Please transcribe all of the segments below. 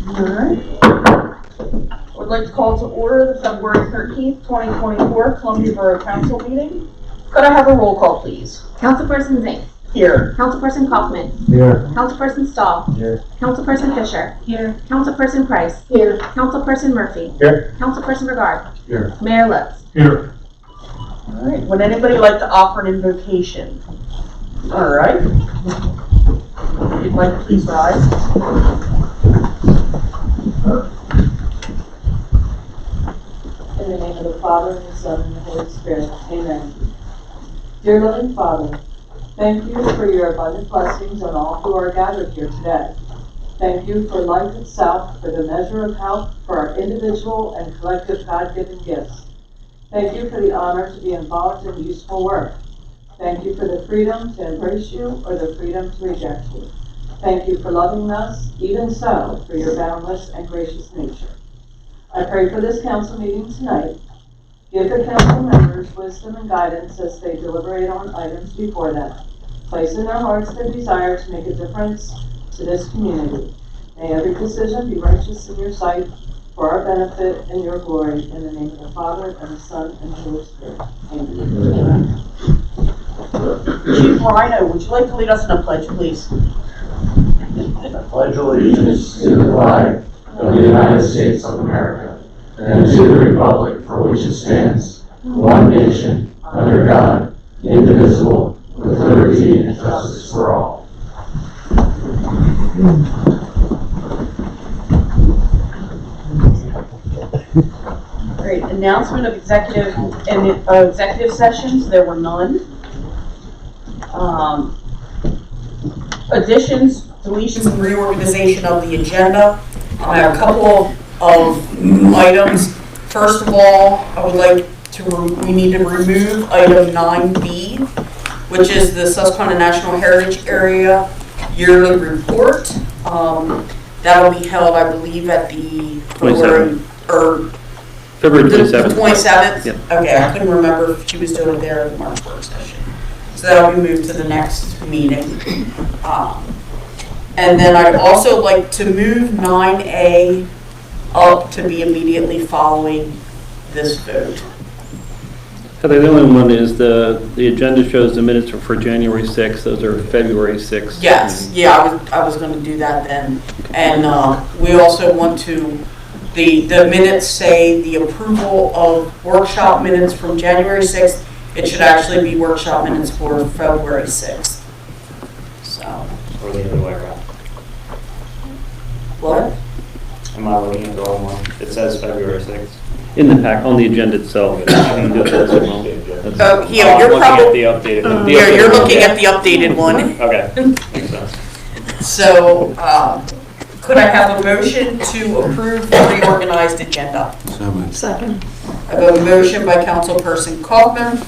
Alright. I would like to call to order the February 13th, 2024 Columbia Borough Council meeting. Could I have a roll call, please? Councilperson Zink. Here. Councilperson Kaufman. Here. Councilperson Stahl. Here. Councilperson Fisher. Here. Councilperson Price. Here. Councilperson Murphy. Here. Councilperson Regard. Here. Mayor Lutz. Here. Alright, would anybody like to offer an invocation? Alright. If you'd like, please rise. In the name of the Father, and the Son, and the Holy Spirit. Amen. Dear loving Father, thank you for your abundant blessings on all who are gathered here today. Thank you for life itself, for the measure of health, for our individual and collective God-given gifts. Thank you for the honor to be involved in useful work. Thank you for the freedom to embrace you or the freedom to reject you. Thank you for loving us, even so, for your boundless and gracious nature. I pray for this council meeting tonight. Give the council members wisdom and guidance as they deliberate on items before them. Place in their hearts their desire to make a difference to this community. May every decision be righteous in your sight, for our benefit and your glory, in the name of the Father, and the Son, and the Holy Spirit. Amen. Chief Rhino, would you like to lead us in a pledge, please? I pledge allegiance to the flag of the United States of America and to the republic for which it stands, one nation, under God, indivisible, with liberty and justice for all. Great. Announcement of executive sessions. There were none. Additions, deletions, and reorganization of the agenda. I have a couple of items. First of all, I would like to, we need to remove item 9B, which is the Susquehanna National Heritage Area yearly report. That'll be held, I believe, at the February 27th. The 27th? Yep. Okay, I couldn't remember if she was doing it there at the March work session. So that'll be moved to the next meeting. And then I'd also like to move 9A up to be immediately following this vote. Okay, the only one is the agenda shows the minutes for January 6th. Those are February 6th. Yes, yeah, I was going to do that then. And we also want to, the minutes say the approval of workshop minutes from January 6th. It should actually be workshop minutes for February 6th. So. Or the other way around. What? Am I looking at the wrong one? It says February 6th. In the pack, on the agenda itself. You can do it as well. Oh, yeah, you're probably. You're looking at the updated one. Okay, makes sense. So, could I have a motion to approve the reorganized agenda? Second. I have a motion by Councilperson Kaufman,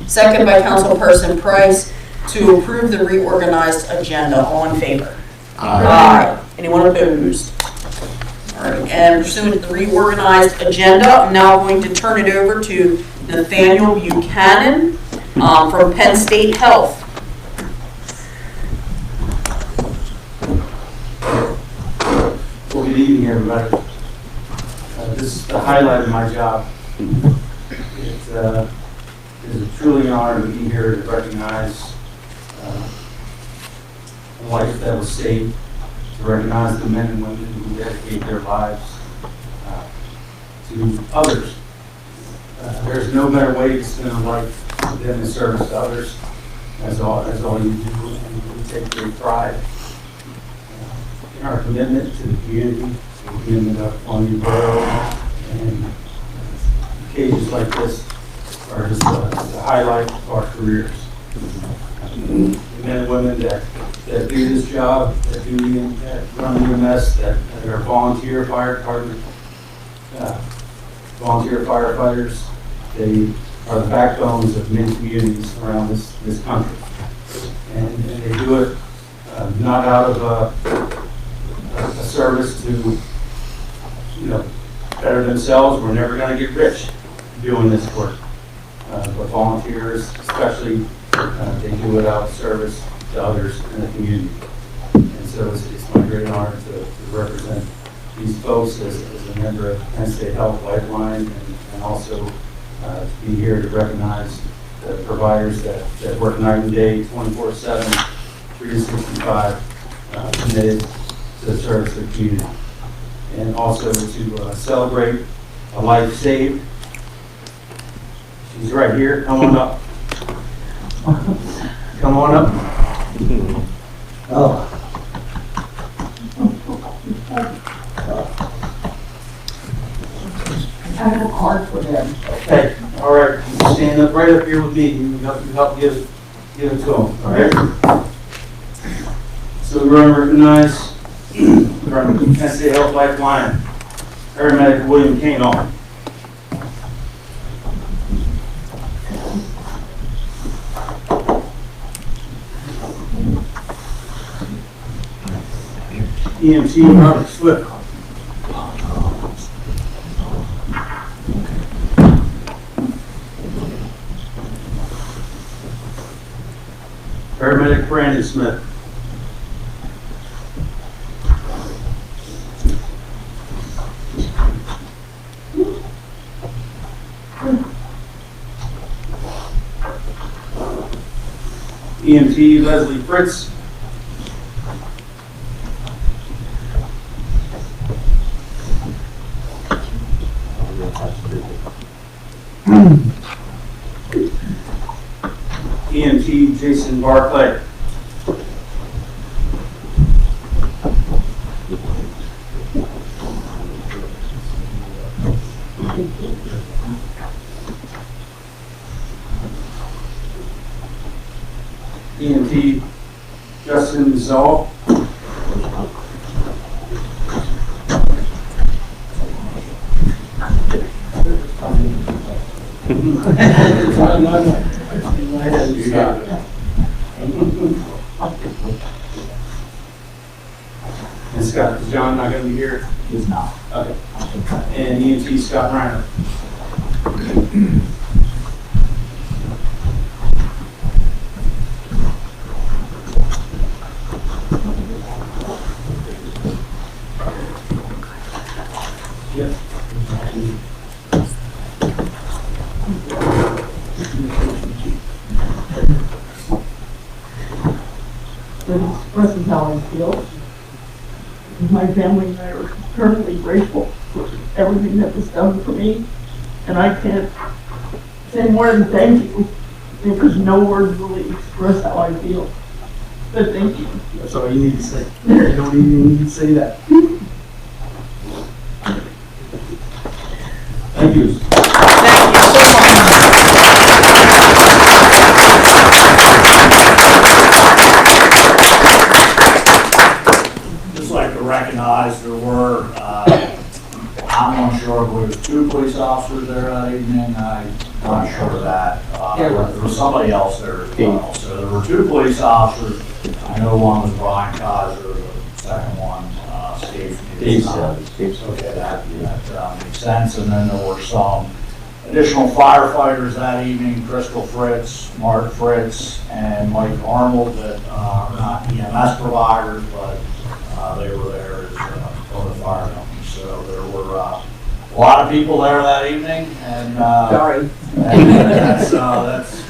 second by Councilperson Price, to approve the reorganized agenda. All in favor? Aye. Anyone opposed? All right, and pursuant to the reorganized agenda, I'm now going to turn it over to Nathaniel Buchanan from Penn State Health. Well, good evening, everybody. This is the highlight of my job. It is a truly an honor to be here to recognize a life that was saved, to recognize the men and women who dedicate their lives to others. There's no better way to spend a life than in service to others. That's all you do, and we take great pride in our commitment to the community, the commitment of Columbia Borough, and occasions like this are just the highlight of our careers. The men and women that do this job, that run EMS, that are volunteer fire department, volunteer firefighters, they are the backbones of many communities around this country. And they do it not out of a service to, better themselves. We're never going to get rich doing this work. But volunteers, especially, they do it out of service to others in the community. And so it's my a great honor to represent these folks as a member of Penn State Health Lifeline, and also to be here to recognize the providers that work night and day, 24/7, 365, committed to the service of the community. And also to celebrate a life saved. She's right here. Come on up. Come on up. Oh. I have a card for them. Okay, all right. You stand up right up here with me. You help give it to them, all right? So we're going to recognize from Penn State Health Lifeline, paramedic William Kano. EMT Robert Swift. Paramedic Brandon Smith. EMT Leslie Fritz. EMT Jason Barclay. EMT Justin Zoll. You got it. And Scott, is John not going to be here? He's not. Okay. And EMT Scott Reiner. Yep. That expresses how I feel. My family and I are eternally grateful for everything that was done for me. And I can't say more than thank you. There's no words really express how I feel. But thank you. That's all you need to say. You don't even need to say that. Thank you. Thank you so much. Just like to recognize there were, I'm unsure if there was 2 police officers there that evening, I'm not sure of that. There was somebody else there as well. So there were 2 police officers. I know one was Brian Kaiser, the second one, Steve. Okay, that makes sense. And then there were some additional firefighters that evening, Crystal Fritz, Mark Fritz, and Mike Arnold that are not EMS providers, but they were there as for the fire company. So there were a lot of people there that evening, and that's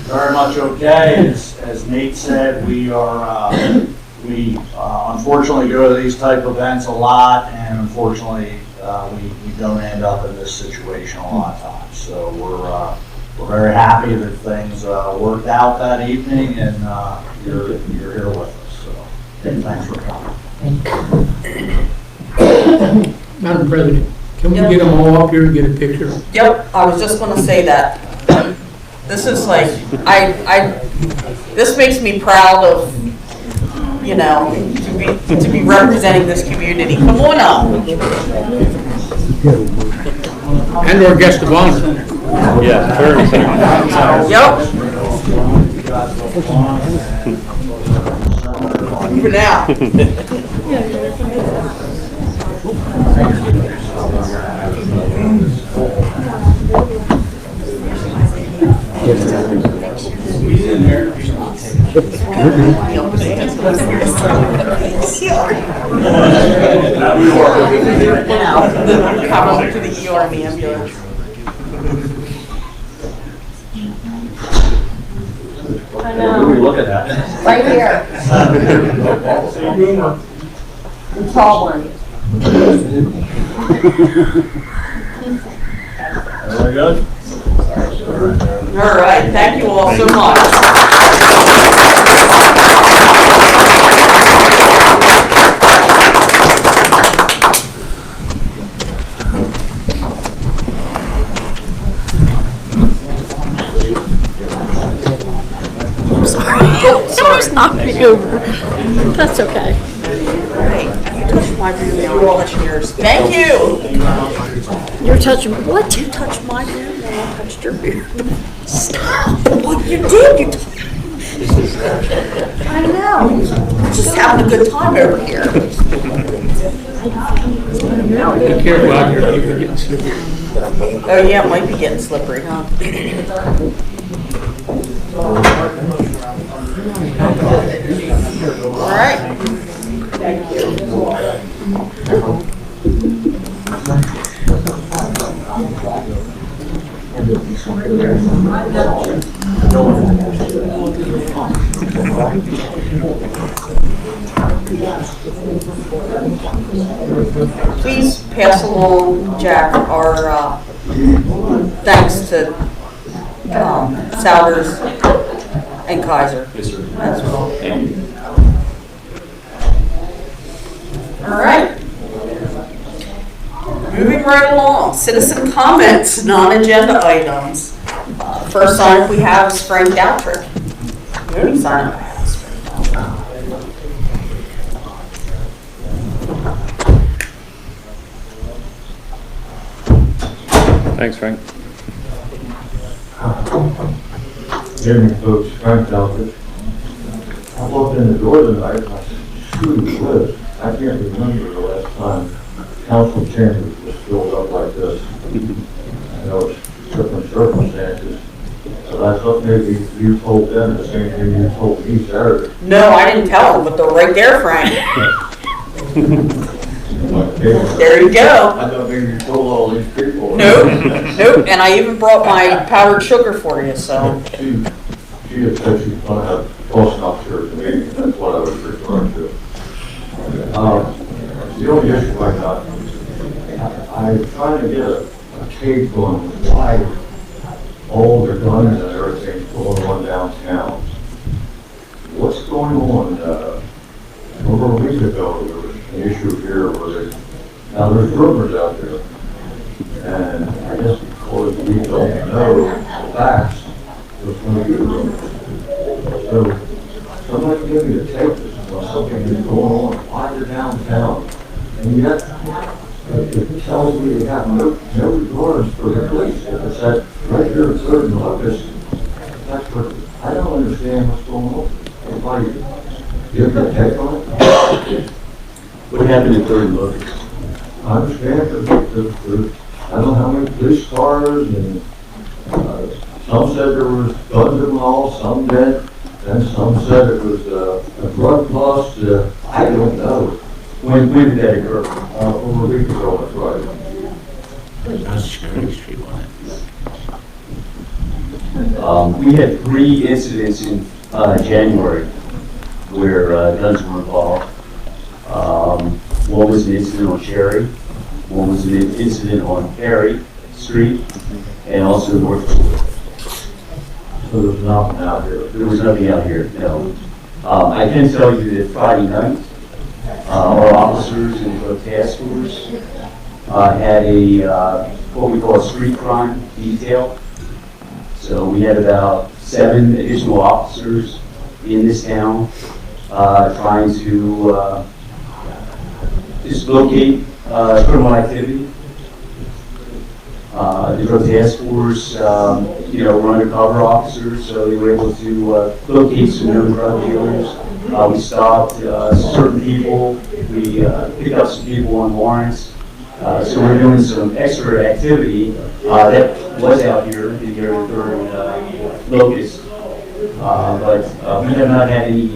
very much okay. As Nate said, we unfortunately go to these type of events a lot, and unfortunately we don't end up in this situation a lot of times. So we're very happy that things worked out that evening, and you're here with us. So thanks for coming. Madam President, can we Yep. get them all up here and get a picture? Yep, I was just gonna say that. This is like, this makes me proud of, to be representing this community. Come on up. And our guest of honor. Yeah, sure. Yep. For now. He's in there. That we were. Now, come to the ER and the ambulance. I Who are we know. looking at? Right here. The tall one. Very good. All right, thank you all so much. Someone's knocked me over. That's okay. Hey, you touched my room now, I'll touch yours. Thank you. You're touching me. What? You touched my beard, and I touched your beard. Stop! What you did, you I know. Just having a good time over here. Be careful out here, you're getting slippery. Oh yeah, it might be getting slippery, huh? All right. Please pass along, Jack, our thanks to Souders and Kaiser. Yes, sir. As well. Thank you. All right. Moving right along, citizen comments, non-agenda items. First sign up we have is Frank Doutrick. The only sign up I have is Frank Doutrick. Thanks, Frank. Good evening, folks. Frank Dalton. I walked in the door tonight and I said, shoot, Liz, I can't remember the last time council chambers was filled up like this. I know it's different circumstances, but I thought maybe you told them the same thing you told me Saturday. No, I didn't tell them, but they're right there, Frank. There you go. I thought maybe you told all these people. Nope, nope, and I even brought my powdered sugar for you, so. She had said she's gonna have Boston officers meeting, that's what I was referring to. The only issue I got, I'm trying to get a take on why all the guns and everything's going on downtown. What's going on? Over a week ago, there was an issue here where now there's rumors out there. And I guess because we don't know the facts, there's going to be rumors. So, somebody give me a take on something that's going on, why they're downtown. And yet, it tells me they have no regards for the police. If it's that right here at Third and Locust, that's what, I don't understand what's going on. Anybody give me a take on it? What happened in Third and Locust? I understand I don't know how many police cars and, some said there was guns involved, some did, and some said it was a drug bust, I don't know. When did that occur? Over a week ago, that's right. That's Security Street, wasn't it? We had 3 incidents in January where guns were involved. One was an incident on Cherry, one was an incident on Perry Street, and also North Shore. So there's nothing out here. There was nothing out here, no. I can tell you that Friday night, our officers in the task force had a what we call a street crime detail. So we had about 7 additional officers in this town trying to just locate criminal activity. The drug task force, were undercover officers, so they were able to locate some known drug dealers. We stopped certain people. We picked up some people on warrants. So we're doing some extra activity that was out here in the area during Locust. But we have not had any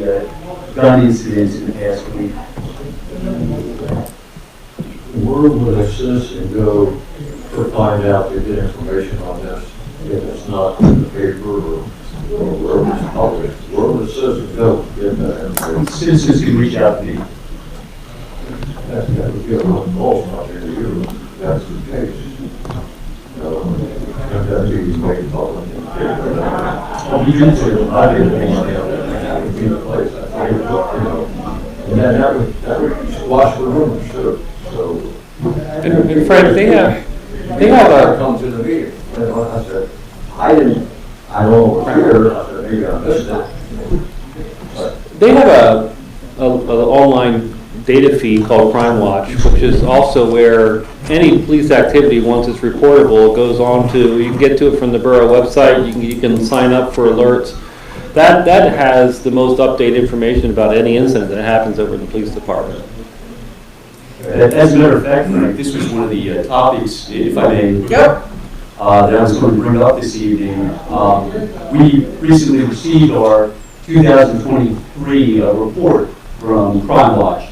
gun incidents in the past week. where would a citizen go to find out, to get information on this? If it's not in the paper or wherever it's published, where would a citizen go to get that information? Citizens can reach out to me. That would be a lot of calls out here to you, if that's the case. If that needs to make it public. Well, we can say, I didn't think That would be the place, I think, and then that would squash the rumors too, so. And Fred, they have a, Come to the meeting, and I said, I don't know, here, I said, maybe I missed it. they have a online data feed called Crime Watch, which is also where any police activity, once it's reportable, goes on to, you can get to it from the borough website, you can sign up for alerts. That has the most updated information about any incident that happens over in the police department. As a matter of fact, Frank, this was one of the topics, if I may. Yep. That I was going to bring up this evening. We recently received our 2023 report from Crime Watch,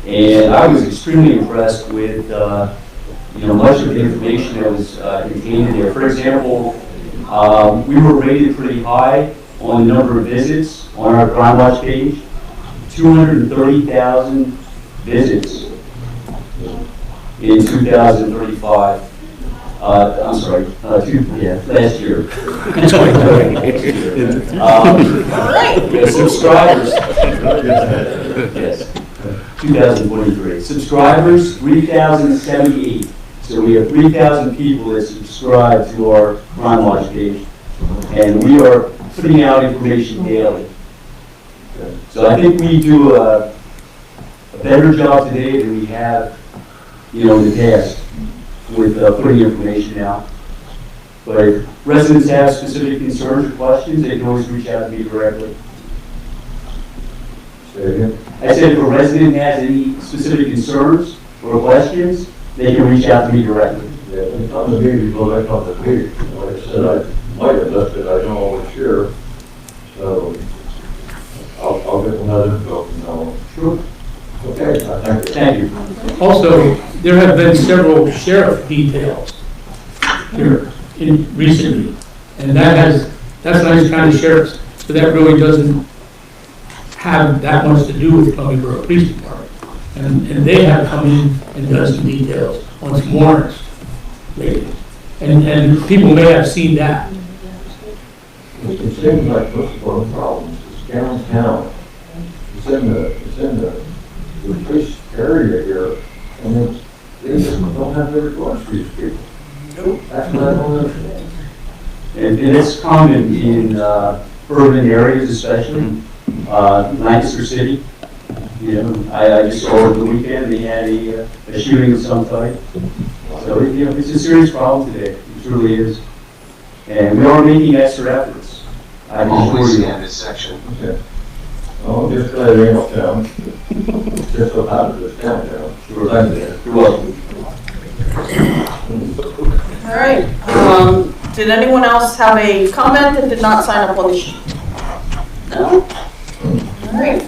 and I was extremely impressed with much of the information that was contained in there. For example, we were rated pretty high on the number of visits on our Crime Watch page, 230,000 visits in 2035. I'm sorry, last year. Subscribers. Yes, 2023. Subscribers, 3,078. So we have 3,000 people that subscribe to our Crime Watch page, and we are putting out information daily. So I think we do a better job today than we have, in the past with putting information out. But if residents have specific concerns or questions, they can always reach out to me directly. Say again? I said if a resident has any specific concerns or questions, they can reach out to me directly. Yeah, it's on the meeting, well, that's on the meeting. Like I said, I might have left it, I don't always share. So I'll get another info from now on. Sure. Okay, thank you. Thank you. Also, there have been several sheriff details here recently, and that's Nice County sheriffs, so that really doesn't have that much to do with Columbia Borough Police Department. And they have come in and done some details on some warrants lately. And people may have seen that. It seems like most of our problems is downtown. It's in the police area here, and they just don't have the reports for these people. Nope. That's what I don't understand. And it's common in urban areas, especially Lancaster City. I just saw over the weekend they had a shooting of some type. So it's a serious problem today. It truly is. And we are making extra efforts. I can assure you. This section. Okay. Oh, just glad it ain't uptown. Just so happens it's downtown. Sure. Thank you. You're welcome. All right. Did anyone else have a comment that did not sign up on the sheet? No? All right.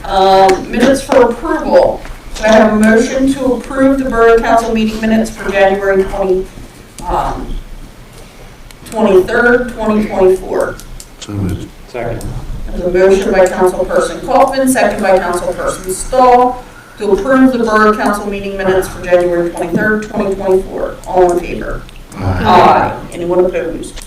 Minutes for approval. Do I have a motion to approve the Borough Council meeting minutes for January 23rd, 2024? So moved. Second. There's a motion by Councilperson Kaufman, second by Councilperson Stahl, to approve the Borough Council meeting minutes for January 23rd, 2024. All in favor? Aye. Anyone opposed?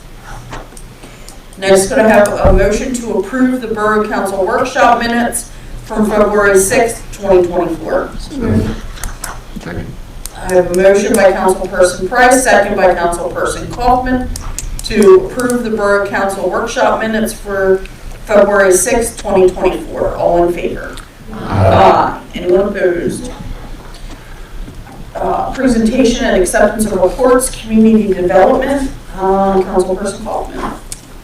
Next, could I have a motion to approve the Borough Council workshop minutes from February 6th, 2024? Second. I have a motion by Councilperson Price, second by Councilperson Kaufman, to approve the Borough Council workshop minutes for February 6th, 2024. All in favor? Aye. Anyone opposed? Presentation and acceptance of reports, community development. Councilperson Kaufman.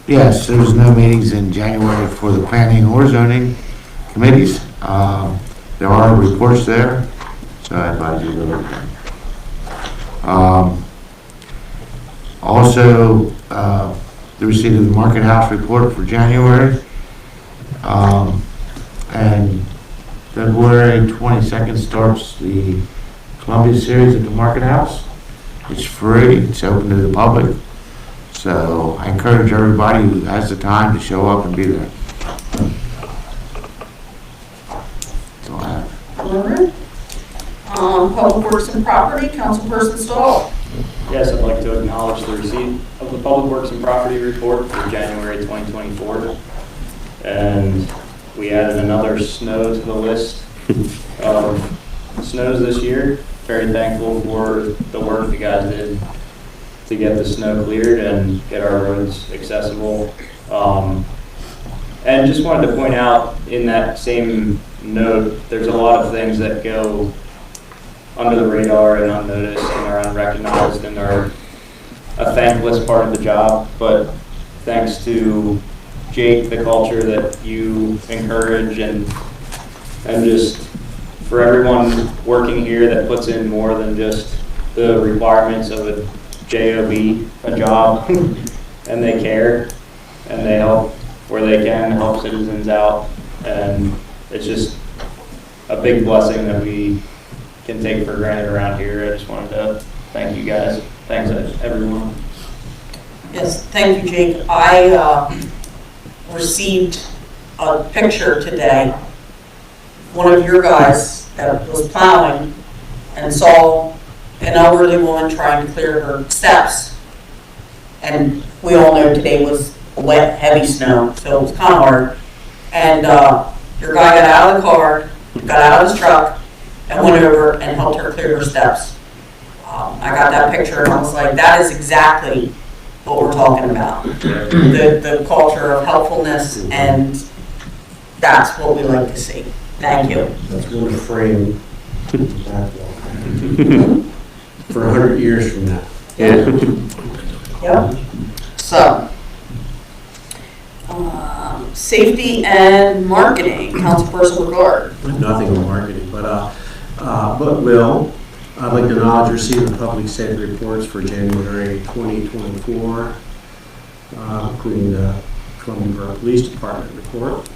Yes, there was no meetings in January for the planning or zoning committees. There are reports there, so I advise you to look at them. Also, the receipt of the Market House report for January, and February 22nd starts the Columbia Series at the Market House. It's free, it's open to the public. So I encourage everybody who has the time to show up and be there. That's all I have. All right. Public Works and Property, Councilperson Stahl. Yes, I'd like to acknowledge the receipt of the Public Works and Property Report for January 2024. And we added another snow to the list of snows this year. Very thankful for the work the guys did to get the snow cleared and get our roads accessible. And just wanted to point out in that same note, there's a lot of things that go under the radar and unnoticed and are unrecognized and are a thankless part of the job. But thanks to Jake, the culture that you encourage, and just for everyone working here that puts in more than just the requirements of a job, a job, and they care and they help where they can help citizens out, and it's just a big blessing that we can take for granted around here. I just wanted to thank you guys. Thanks everyone. Yes, thank you, Jake. I received a picture today. One of your guys that was plowing and saw an elderly woman trying to clear her steps. And we all know today was wet, heavy snow, so it was kind of hard. And your guy got out of the car, got out of his truck, and went over and helped her clear her steps. I got that picture and I was like, that is exactly what we're talking about. The culture of helpfulness, and that's what we like to see. Thank you. That's going to frame that for 100 years from now. Yep. So, safety and marketing, Councilperson Regard. Nothing on marketing, but Will, I'd like to acknowledge receipt of public safety reports for January 2024, including the Columbia Borough Police Department report.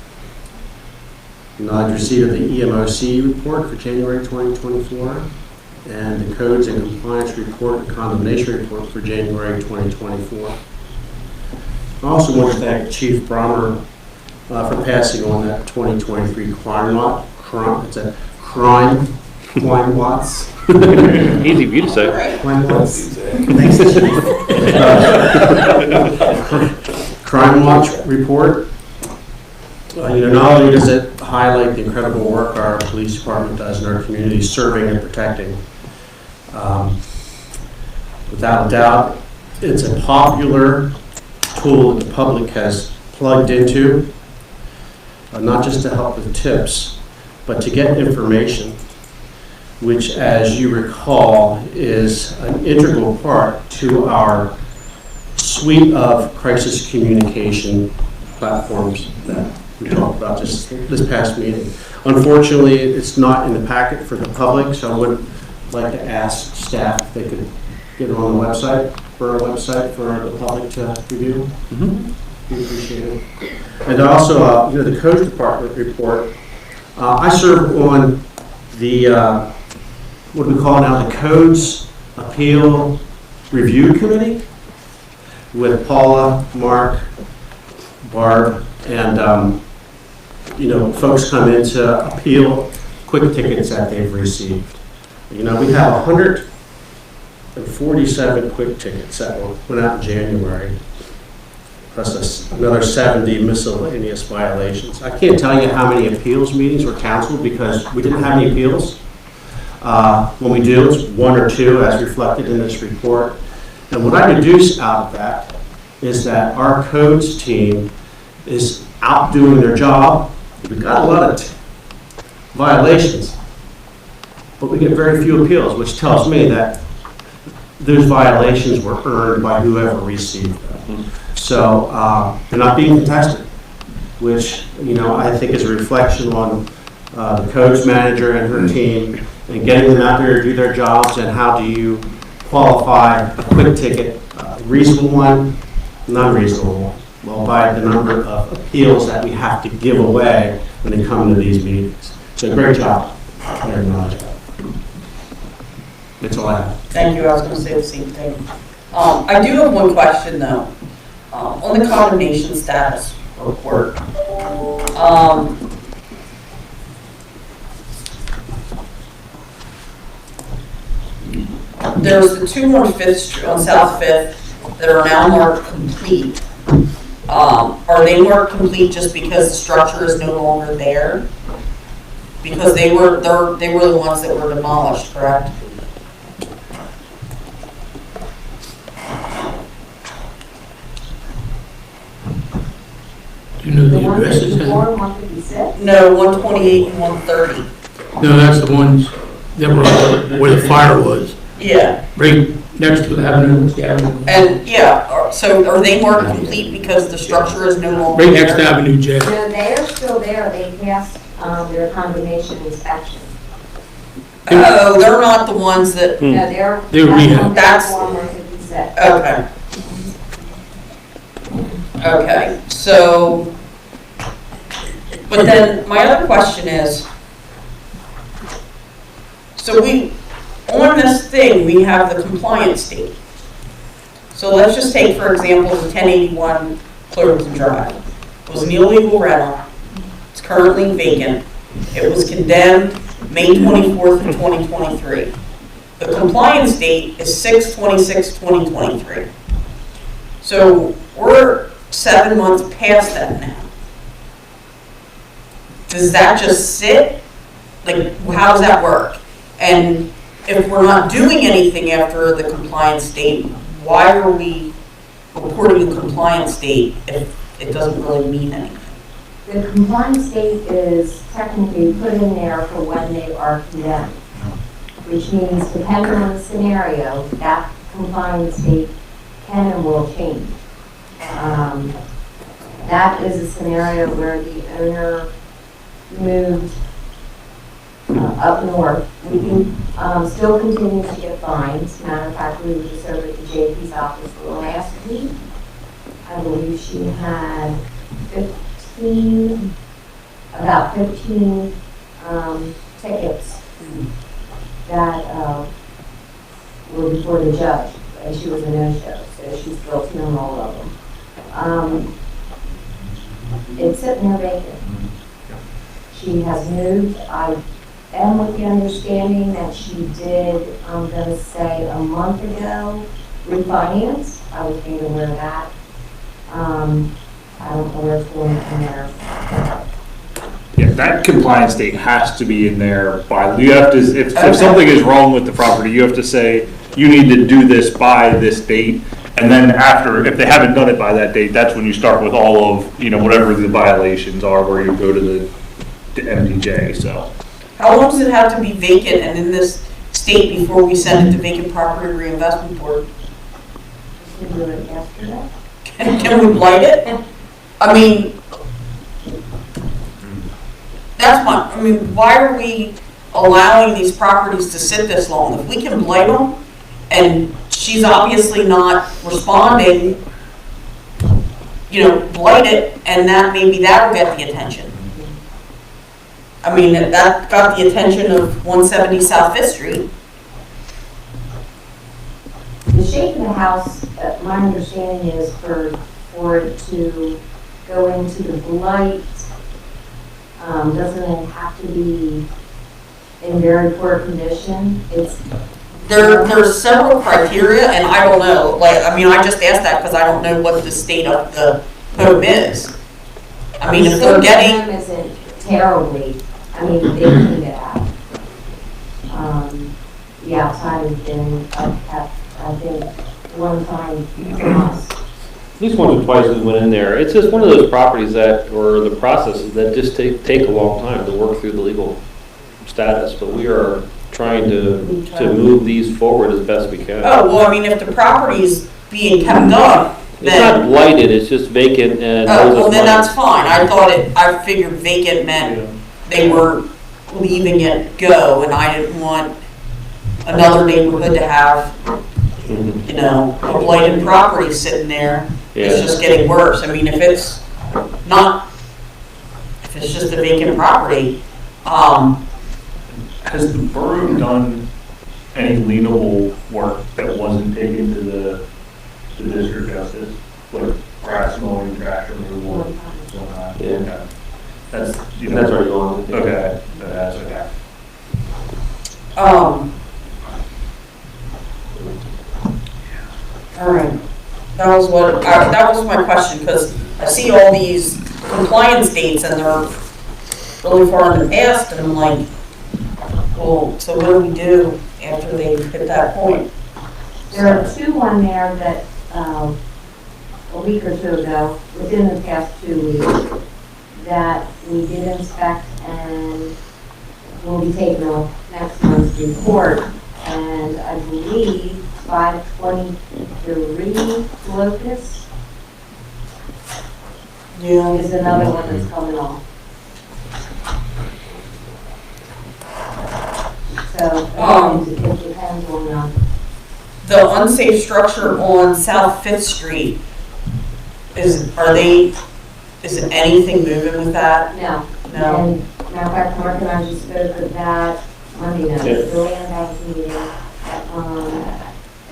Acknowledge receipt of the EMOC report for January 2024, and the codes and compliance report and condemnation report for January 2024. I also want to thank Chief Brommer for passing on that 2023 crime watch. It's a crime watch. Easy for you to say. Crime watch. Thanks, Chief. Crime watch report. Not only does it highlight the incredible work our police department does in our community, serving and protecting. Without a doubt, it's a popular tool that the public has plugged into, not just to help with tips, but to get information, which, as you recall, is an integral part to our suite of crisis communication platforms that we talked about just this past meeting. Unfortunately, it's not in the packet for the public, so I would like to ask staff if they could get it on the website, for our website, for the public to review. We appreciate it. And also, the codes department report. I serve on the, what we call now the Codes Appeal Review Committee with Paula, Mark, Barb, and folks come in to appeal quick tickets that they've received. We have 147 quick tickets that went out in January, plus another 70 miscellaneous violations. I can't tell you how many appeals meetings were canceled because we didn't have any appeals. When we do, it's one or two as reflected in this report. And what I deduce out of that is that our codes team is out doing their job. We've got a lot of violations, but we get very few appeals, which tells me that those violations were earned by whoever received them. So they're not being contested, which I think is a reflection on the codes manager and her team and getting them out there to do their jobs. And how do you qualify a quick ticket, reasonable one, non-reasonable one? Well, by the number of appeals that we have to give away when they come to these meetings. So great job. I acknowledge that. That's all I have. Thank you, I was gonna say the same thing. I do have one question though. On the condemnation status report. There's the two on Fifth Street, on South Fifth, that are now marked complete. Are they marked complete just because the structure is no longer there? Because they were the ones that were demolished, correct? Do you know The the one addresses? fifty-four, 156? No, 128 and 130. No, that's the ones that were where the fire was, Yeah, right next to the avenue, what's the avenue? and so are they marked complete because the structure is no longer Right next to there? Avenue J. No, they are still there, they passed their condemnation inspection. Oh, they're not the ones that, Hmm. No, they're. They're rehab. That's- Form 156. okay. Okay, so, but then my other question is, so on this thing, we have the compliance date. So let's just take, for example, the 1081 Cloverton Drive. It was an illegal rental. It's currently vacant. It was condemned May 24th of 2023. The compliance date is 6/26/2023. So we're 7 months past that now. Does that just sit? Like, how does that work? And if we're not doing anything after the compliance date, why are we reporting the compliance date if it doesn't really mean anything? The compliance date is technically put in there for when they are condemned, which means depending on the scenario, that compliance date can and will change. That is a scenario where the owner moved up north. We can still continue to get fines. Matter of fact, we were just over at the JP's office last week. I believe she had 15 tickets that were before the judge, and she was a no-show, so she's guilty on all of them. It's sitting there vacant. She has moved. I am with the understanding that she did, I'm gonna say a month ago, refinance. I was made aware of that. I don't know where it's going from there. Yeah, that compliance date has to be in there by, you have to, if something is wrong with the property, you have to say, you need to do this by this date. And then after, if they haven't done it by that date, that's when you start with all of, whatever the violations are, where you go to the MDJ, so. How long does it have to be vacant and in this state before we send it to Vacant Property Reinvestment Board? She did it yesterday. Can we blight it? I mean, why are we allowing these properties to sit this long? If we can blight them, and she's obviously not responding, blight it, and maybe that'll get the attention. I mean, that got the attention of 170 South Fifth Street. The shape of the house, my understanding is for it to go into the blight, doesn't it have to be in very poor condition? There's several criteria, and I don't know, I just asked that because I don't know what the state of the home is. I mean, if they're getting... The state of the home isn't terribly, they clean it out. The outside has been, I think, one time from us. At least once or twice we went in there. It's just one of those properties or the processes that just take a long time to work through the legal status, but we are trying to move these forward as best we can. Oh, well, if the property's being kept up, It's then... not blighted, it's just vacant and... Oh, well, then that's fine. I figured vacant meant they were leaving it go, and I didn't want another neighborhood to have, a blighted property sitting there. It's just getting worse. If it's just a vacant property, Has the borough done any lienable work that wasn't taken to the district justice, like grass mowing, trash removal. Yeah. That's, you know. That's already on. Okay, that's okay. All right, that was my question, because I see all these compliance dates and they're really far in the past, and I'm like, well, so what do we do after they hit that point? There are two on there that, a week or two ago, within the past 2 weeks, that we did inspect and will be taken off next month's report. And I believe 523 Locust is another one that's coming off. So, it depends on The unsafe structure on South Fifth Street, is anything moving with that? No. No. And matter of fact, Mark and I just spoke of that Monday night. Yeah. Julianne had a meeting,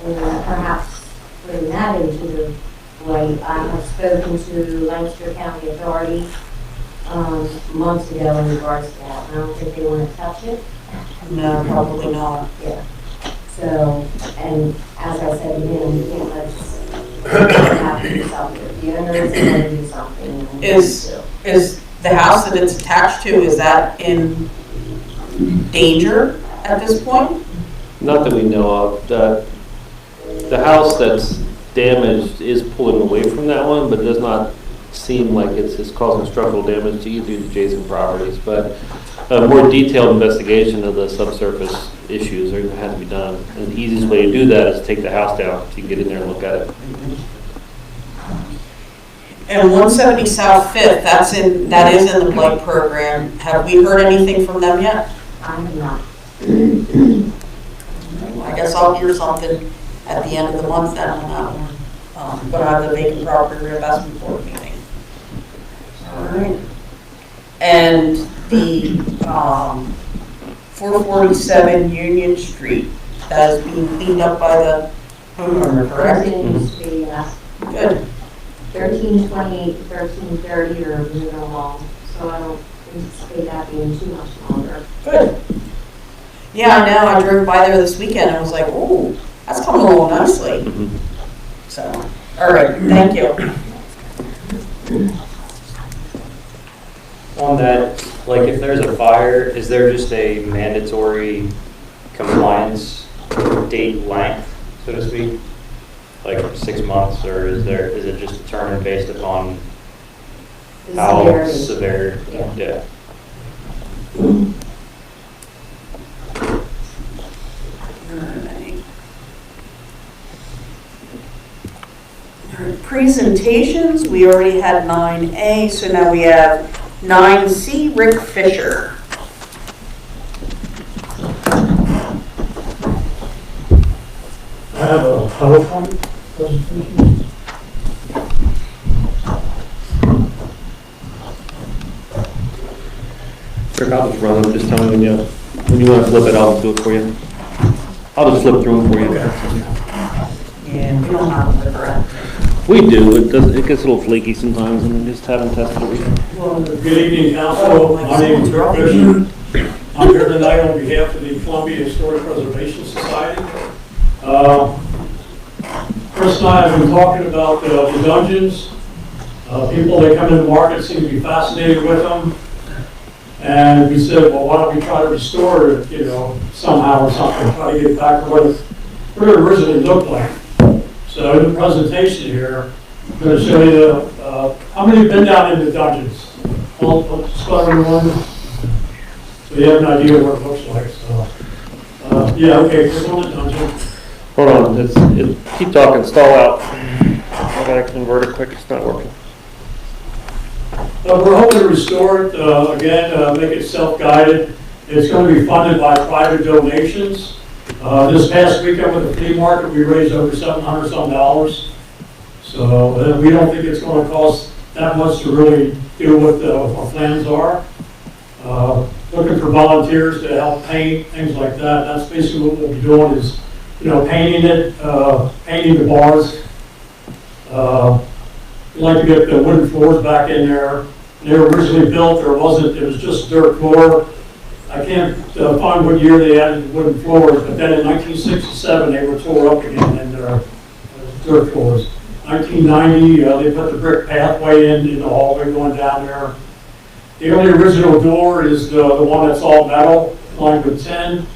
and perhaps putting that into the light. I have spoken to Lancaster County Authority months ago in regards to that. I don't think they want to touch it. No, probably not. Yeah. So, and as I said again, we can't let it have to do something. The owner is going to do something. Is the house that it's attached to, is that in danger at this point? Not that we know of. The house that's damaged is pulling away from that one, but it does not seem like it's causing structural damage to either of the adjacent properties. But a more detailed investigation of the subsurface issues are going to have to be done. And the easiest way to do that is take the house down so you can get in there and look at it. And 170 South Fifth, that is in the blight program. Have we heard anything from them yet? I have not. I guess I'll hear something at the end of the month then on that one. But I have the vacant property reinvestment board meeting. All right. And the 447 Union Street, that is being cleaned up by the homeowner, correct? Everything needs to be, yes. Good. 1328 to 1330 are moving along, so I don't anticipate that being too much longer. Good. Yeah, I know. I drove by there this weekend and was like, "Ooh, that's coming along nicely." So, all right, thank you. On that, like if there's a fire, is there just a mandatory compliance date length, so to speak? Like 6 months, or is it just determined based upon The how severity. severe? Yeah. All right, presentations, we already had 9A, so now we have 9C, Rick Fisher. I have a PowerPoint presentation. Rick, I'll just run them. Just tell me when you want to flip it, I'll do it for you. I'll just flip through them for you. Yeah, we don't have a liver. We do. It gets a little flaky sometimes, and we just haven't tested it. Good evening, council. My name is Rick Fisher. I'm here tonight on behalf of the Columbia Historic Preservation Society. Chris and I have been talking about the dungeons. People that come in the market seem to be fascinated with them. And we said, well, why don't we try to restore it, somehow or something, try to get it back to what it originally looked like. So in the presentation here, I'm going to show you how many have been down in the dungeons. I'll start everyone so you have an idea of what it looks like. So, yeah, okay, click on the dungeon. Hold on. Keep talking. Stall out. I gotta convert it quick. It's not working. We're hoping to restore it, again, make it self-guided. It's going to be funded by private donations. This past weekend with the flea market, we raised over $700 some. So we don't think it's going to cost that much to really do what our plans are. looking for volunteers to help paint, things like that. That's basically what we'll be doing is, painting it, painting the bars. We'd like to get the wooden floors back in there. They were originally built, it was just dirt floor. I can't find what year they added wooden floors, but then in 1967, they were tore up again and dirt floors. 1990, they put the brick pathway in the hallway going down there. The only original door is the one that's all metal, lined with tin.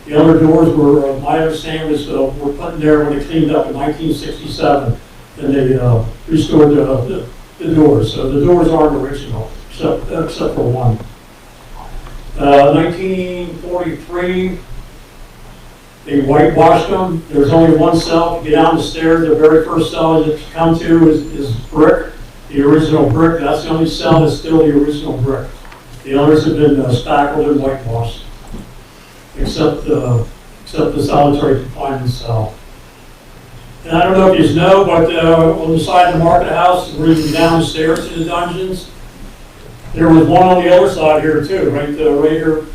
The other doors were, my understanding was, were put in there when they cleaned up in 1967. And they restored the doors. So the doors aren't original, except for one. 1943, they whitewashed them. There's only one cell. If you get down the stairs, the very first cell that you come to is brick, the original brick. That's the only cell that's still the original brick. The others have been spackled and whitewashed, except the solitary confinement cell. And I don't know if you know, but on the side of the market house, leading downstairs to the dungeons, there was one on the other side here too, right here,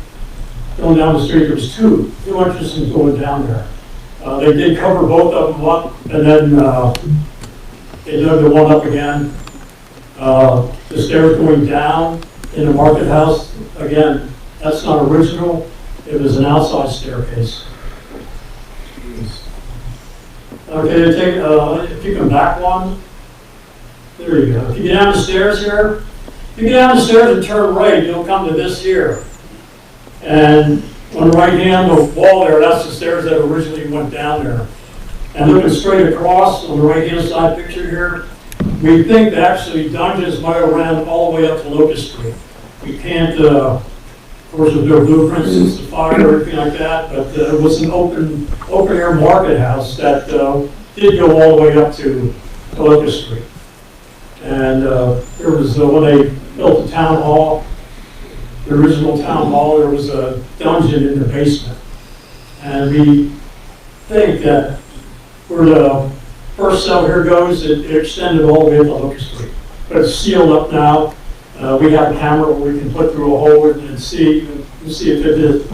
going down the street. There was two entrances going down there. They did cover both of them up, and then they dug the one up again. The stairs going down in the market house, again, that's not original. It was an outside staircase. Okay, if you come back one, there you go. If you get down the stairs here, if you get down the stairs and turn right, you'll come to this here. And on the right hand, the wall there, that's the stairs that originally went down there. And looking straight across on the right hand side picture here, we think that actually dungeons might have ran all the way up to Locust Street. We can't, of course, with their blueprints, it's the fire or anything like that, but it was an open air market house that did go all the way up to Locust Street. And there was, when they built the town hall, the original town hall, there was a dungeon in the basement. And we think that where the first cell here goes, it extended all the way up to Locust Street. But it's sealed up now. We have a camera where we can put through a hole and see if it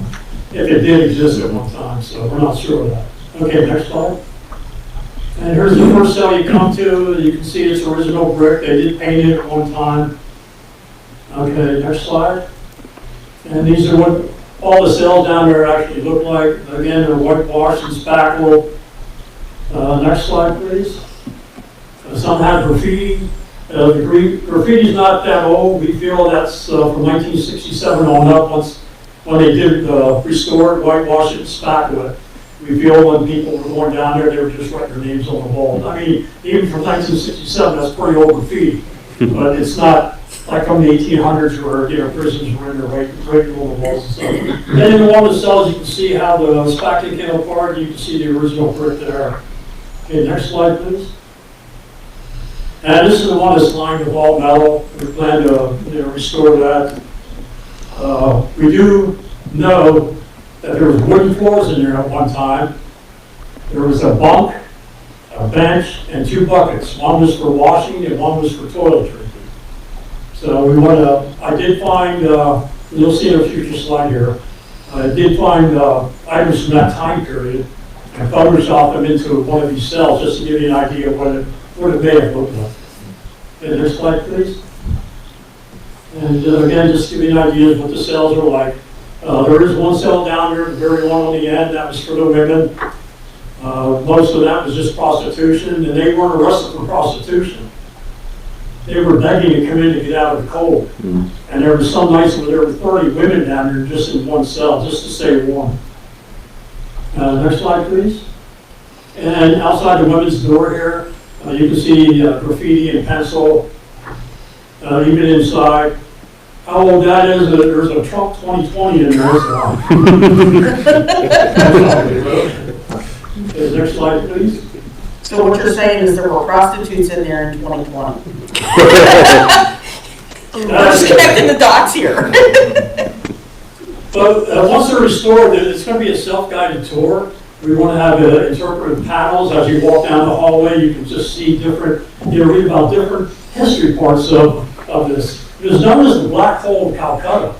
did exist at one time. So we're not sure of that. Okay, next slide. And here's the first cell you come to. You can see it's original brick. They did paint it at one time. Okay, next slide. And these are what all the cells down there actually look like. Again, they're whitewashed and spackled. Next slide, please. Some have graffiti. The graffiti's not that old. We feel that's from 1967 on up. When they did restore it, whitewash it, and spackle it. We feel when people were going down there, they were just writing their names on the wall. I mean, even from 1967, that's pretty old graffiti. But it's not like from the 1800s where prisoners were in there writing on the walls and stuff. Then in one of the cells, you can see how the spackling came apart. You can see the original brick there. Okay, next slide, please. And this is the one that's lined with all metal. We plan to restore that. We do know that there was wooden floors in there at one time. There was a bunk, a bench, and two buckets. One was for washing and one was for toiletry. So we want to, I did find, you'll see in a future slide here, I did find items from that time period and photoshopped them into one of these cells just to give you an idea of what it may have looked like. Okay, next slide, please. And again, just to give you an idea of what the cells are like. There is one cell down there, the very one on the end, that was for the women. Most of that was just prostitution, and they weren't arrested for prostitution. They were begging to come in to get out of the cold. And there was some nights where there were 30 women down there just in one cell, just to stay warm. Next slide, please. And outside the women's door here, you can see graffiti and pencil, even inside. How old that is, there's a Trump 2020 in there. Okay, next slide, please. So what you're saying is there were prostitutes in there in 2020. We're just connecting the dots here. But once they're restored, it's going to be a self-guided tour. We want to have interpretive panels as you walk down the hallway. You can just see different, read about different history parts of this. It was known as the Black Hole of Calcutta.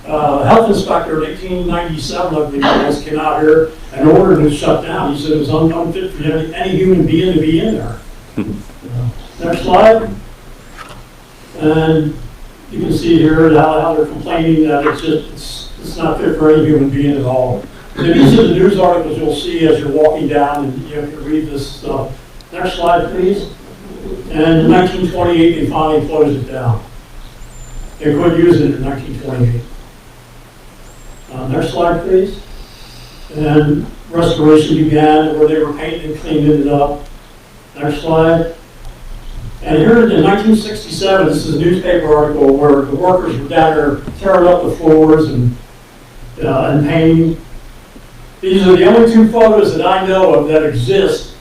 health inspector in 1897, I believe it was, came out here and ordered it shut down. He said it was unfit for any human being to be in there. Next slide. And you can see here how they're complaining that it's not fit for any human being at all. So these are the news articles you'll see as you're walking down, and you can read this stuff. Next slide, please. And in 1928, they finally closed it down. They couldn't use it in 1928. Next slide, please. And restoration began where they were painting and cleaning it up. Next slide. And here in 1967, this is a newspaper article where the workers were down there tearing up the floors and painting. These are the only two photos that I know of that exist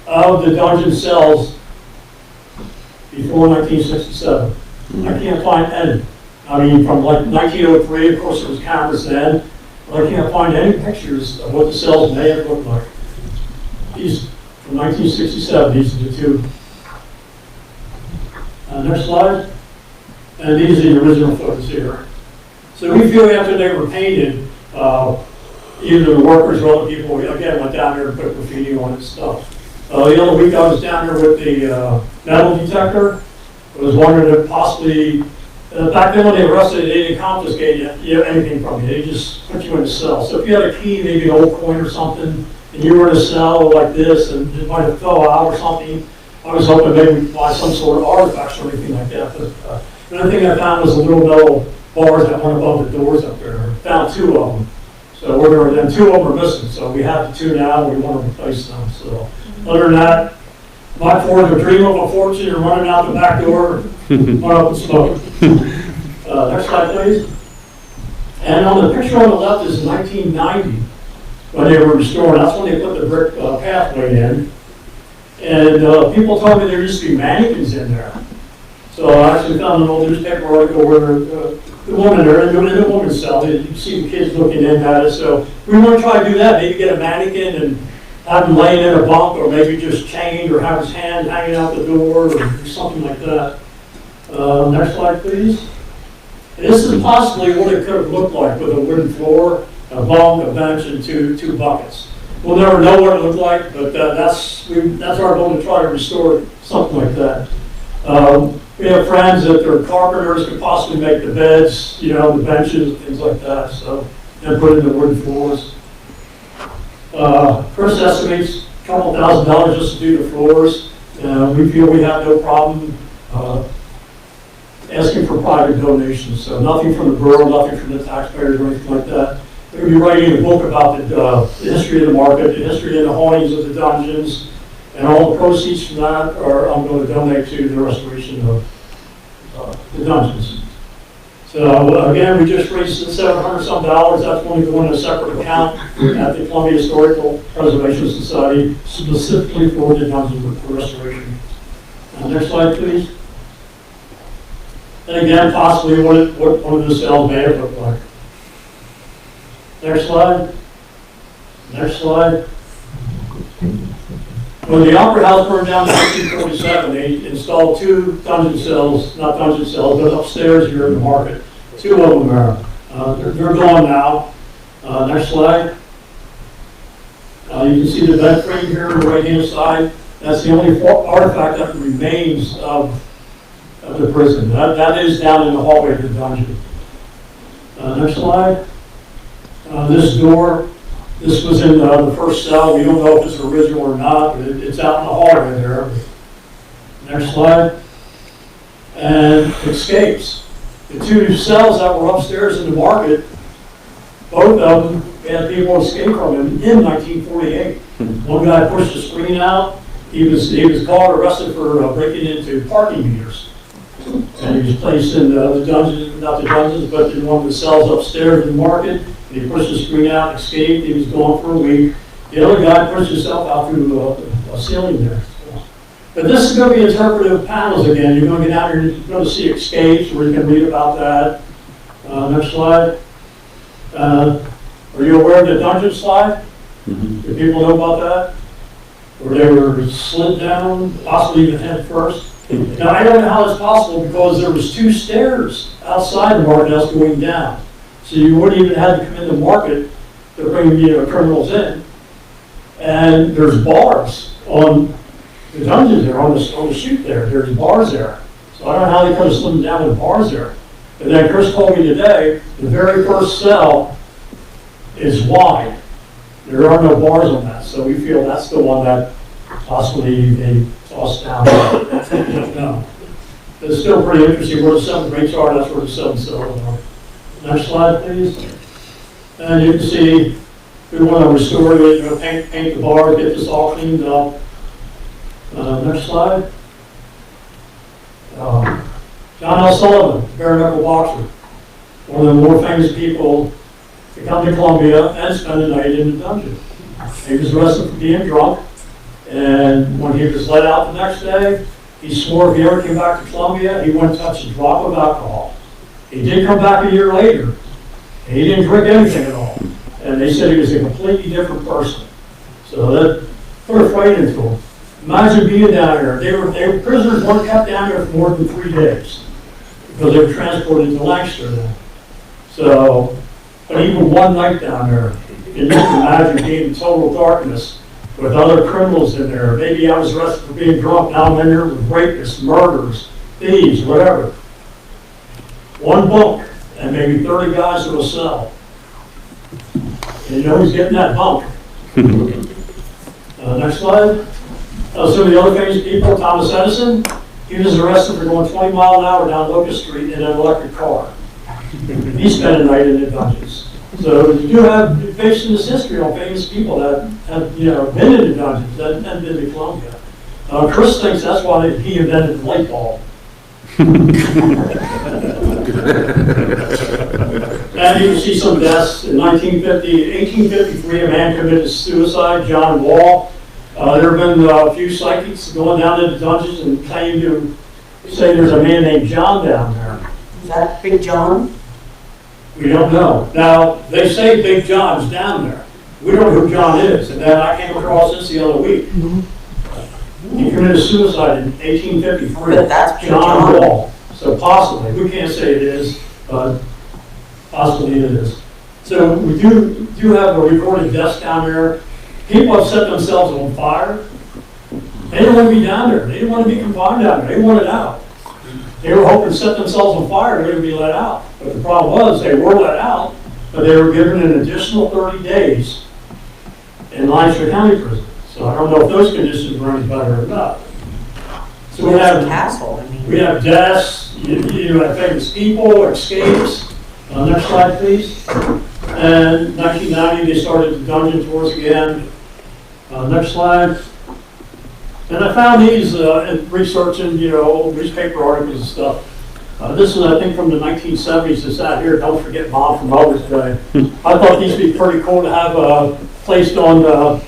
of the dungeon cells before 1967. I can't find any. I mean, from like 1903, of course, there was cameras then, but I can't find any pictures of what the cells may have looked like. These, from 1967, these are the two. Next slide. And these are the original photos here. So we feel after they were painted, either the workers or other people, again, went down there and put graffiti on it and stuff. The other week I was down there with the metal detector. I was wondering if possibly, back then when they arrested you, they didn't confiscate anything from you. They just put you in a cell. So if you had a key, maybe an old coin or something, and you were in a cell like this and it might have fell out or something, I was hoping maybe we'd find some sort of artifacts or anything like that. But the only thing I found was the little metal bars that went above the doors up there. I found two of them. So then two of them are missing. So we have the two now, and we want to replace them. So other than that, my Ford would dream of a fortune and running out the back door, run up and smoke. Next slide, please. And on the picture on the left is 1990 when they were restored. That's when they put the brick pathway in. And people told me there used to be mannequins in there. So I actually found an old newspaper article where the woman there, in the woman's cell, you can see the kids looking in at it. So we want to try to do that, maybe get a mannequin and have him laying in a bunk, or maybe just chained, or have his hand hanging out the door, or something like that. Next slide, please. And this is possibly what it could have looked like with a wooden floor, a bunk, a bench, and two buckets. We'll never know what it looked like, but that's our goal, to try to restore something like that. We have friends that they're carpenters, could possibly make the beds, the benches, things like that, so, and put in the wooden floors. Chris estimates a couple $1,000 just to do the floors. We feel we have no problem asking for private donations, so nothing from the borough, nothing from the taxpayers or anything like that. We're going to be writing a book about the history of the market, the history of the hauntings of the dungeons, and all the proceeds from that I'm going to donate to the restoration of the dungeons. So again, we just raised $700-some. That's going to go in a separate account at the Columbia Historical Preservation Society, specifically for the dungeon restoration. Next slide, please. And again, possibly what one of the cells may have looked like. Next slide. Next slide. When the Opera House burned down in 1947, they installed two dungeon cells, not dungeon cells, but upstairs here in the market. Two of them are, they're gone now. Next slide. You can see the bed frame here on the right-hand side. That's the only artifact that remains of the prison. That is down in the hallway of the dungeon. Next slide. This door, this was in the first cell. We don't know if it's original or not, but it's out in the hallway there. Next slide. And escapes. The two cells that were upstairs in the market, both of them had people escape from them in 1948. One guy pushed the screen out. He was caught, arrested for breaking into parking meters. And he was placed in the dungeons, not the dungeons, but in one of the cells upstairs in the market. And he pushed the screen out, escaped. He was gone for a week. The other guy pushed himself out through a ceiling there. But this is going to be interpretive panels again. You're going to get out here and you're going to see escapes, where you can read about that. Next slide. Are you aware of the dungeon slide? Do people know about that? Where they were slid down, possibly even head first. Now, I don't know how it's possible because there was two stairs outside the market house going down. So you wouldn't even have to come in the market to bring, criminals in. And there's bars on the dungeons there, on the chute there, there's bars there. So I don't know how they could have slimmed down with bars there. And then Chris told me today, the very first cell is wide. There are no bars on that, so we feel that's the one that possibly they tossed down. No. It's still pretty interesting where the 7 rates are, that's where the 7 cells are. Next slide, please. And you can see, we want to restore it, paint the bar, get this all cleaned up. Next slide. John L. Sullivan, bare knuckle boxer, one of the more famous people to come to Columbia and spend the night in the dungeon. He was arrested for being drunk, and when he was let out the next day, he swore if he ever came back to Columbia, he wouldn't touch a drop of alcohol. He did come back a year later, and he didn't drink anything at all. And they said he was a completely different person. So that put a fright into him. Imagine being down there. They were prisoners weren't kept down there for more than 3 days because they were transported to Lancaster then. So, but even one night down there, you can imagine being in total darkness with other criminals in there. Maybe I was arrested for being drunk. Now I'm in there with rapists, murderers, thieves, whatever. One bunk and maybe 30 guys in a cell. And you know who's getting that bunk? Next slide. Some of the other famous people, Thomas Edison, he was arrested for going 20 miles an hour down Locust Street in an electric car. He spent a night in the dungeons. So you do have, based in this history on famous people that have, been in the dungeons and been to Columbia. Chris thinks that's why he invented the light bulb. And you can see some deaths. In 1853, a man committed suicide, John Wall. There have been a few psychics going down into dungeons and claiming to say there's a man named John down there. Is that Big John? We don't know. Now, they say Big John's down there. We don't know who John is. And then I came across this the other week. He committed suicide in 1853. But that's Big John Wall. So possibly, we can't say it is, but possibly it is. So we do have a recorded deaths down there. People have set themselves on fire. They didn't want to be down there. They didn't want to be confined down there. They wanted out. They were hoping to set themselves on fire and they would be let out. But the problem was they were let out, but they were given an additional 30 days in Lancaster County Prison. So I don't know if those conditions were any better or not. So we have castle. We have deaths. You have famous people, escapes. Next slide, please. And 1990, they started the dungeon tours again. Next slide. And I found these in researching, old newspaper articles and stuff. This is, I think, from the 1970s. It's out here. Don't forget Mom from Mother's Day. I thought these would be pretty cool to have placed on,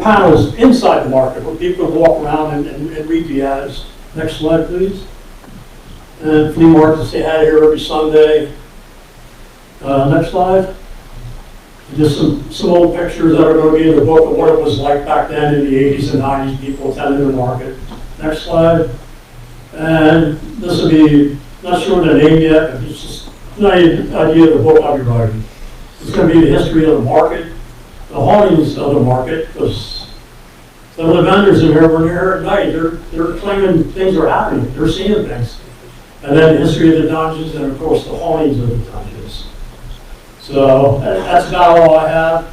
panels inside the market where people would walk around and read the ads. Next slide, please. And flea markets they had here every Sunday. Next slide. Just some old pictures that are going to be in the book of what it was like back then in the 80s and 90s, people attending the market. Next slide. And this will be, not sure the name yet, but it's just an idea of the book I'll be writing. It's going to be the history of the market, the hauntings of the market, because some of the vendors in here, when they're here at night, they're claiming things are happening, they're seeing things. And then the history of the dungeons, and of course the hauntings of the dungeons. So that's about all I have.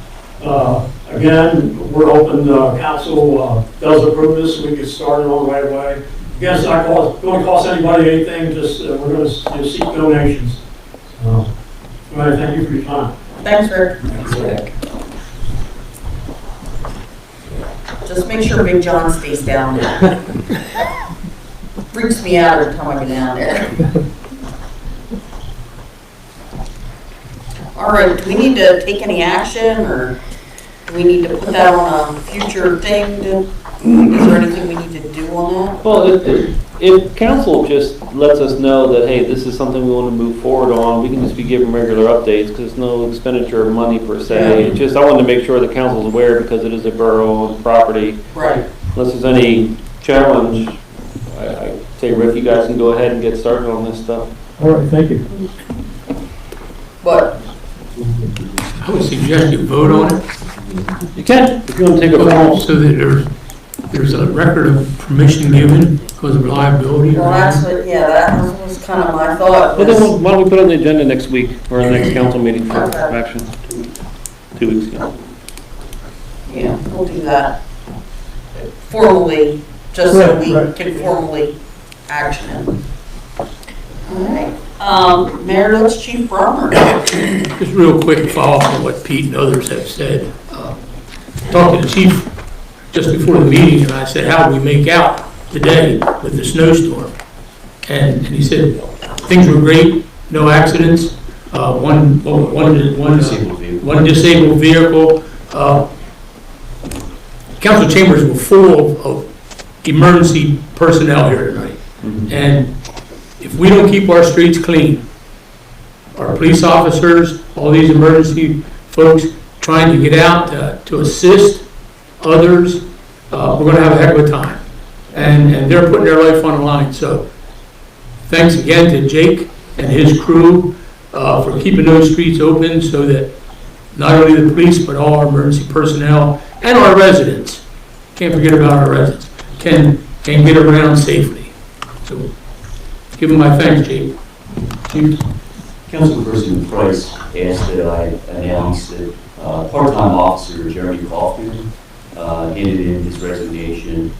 Again, we're open, council does approve this, so we get started on the right away. Again, it's not going to cost anybody anything, just we're going to seek donations. All right, thank you for your time. Thanks, Rick. Thanks, Rick. Just make sure Big John stays down there. Freaks me out every time I get down there. All right, do we need to take any action, or do we need to put that on a future thing? Is there anything we need to do on that? Well, if council just lets us know that, hey, this is something we want to move forward on, we can just be giving regular updates, because there's no expenditure of money per se. Yeah. It's just, I wanted to make sure the council's aware, because it is a borough-owned property. Right. Unless there's any challenge, I say, Rick, you guys can go ahead and get started on this stuff. All right, thank you. But I would suggest you vote on it. You can, if you want to take a formal. So that there's a record of permission given because of liability. Well, that's what, yeah, that was kind of my thought. Well, then was- why don't we put it on the agenda next week, or the next council meeting for Okay. action? 2 weeks ago. Yeah, we'll do that formally, just so we can formally action it. All right. Mayor, let's Chief Brummer. Just real quick follow-up on what Pete and others have said. Talked to the chief just before the meeting, and I said, how do we make out today with the snowstorm? And he said, things were great, no accidents, one disabled vehicle. Council chambers were full of emergency personnel here tonight. And if we don't keep our streets clean, our police officers, all these emergency folks trying to get out to assist others, we're going to have a heck of a time. And they're putting their life on the line. So thanks again to Jake and his crew for keeping those streets open so that not only the police, but all our emergency personnel and our residents, can't forget about our residents, can get around safely. So give them my thanks, Jake. Chief. Councilperson Price asked that I announce that part-time officer Jeremy Kaufman handed in his resignation.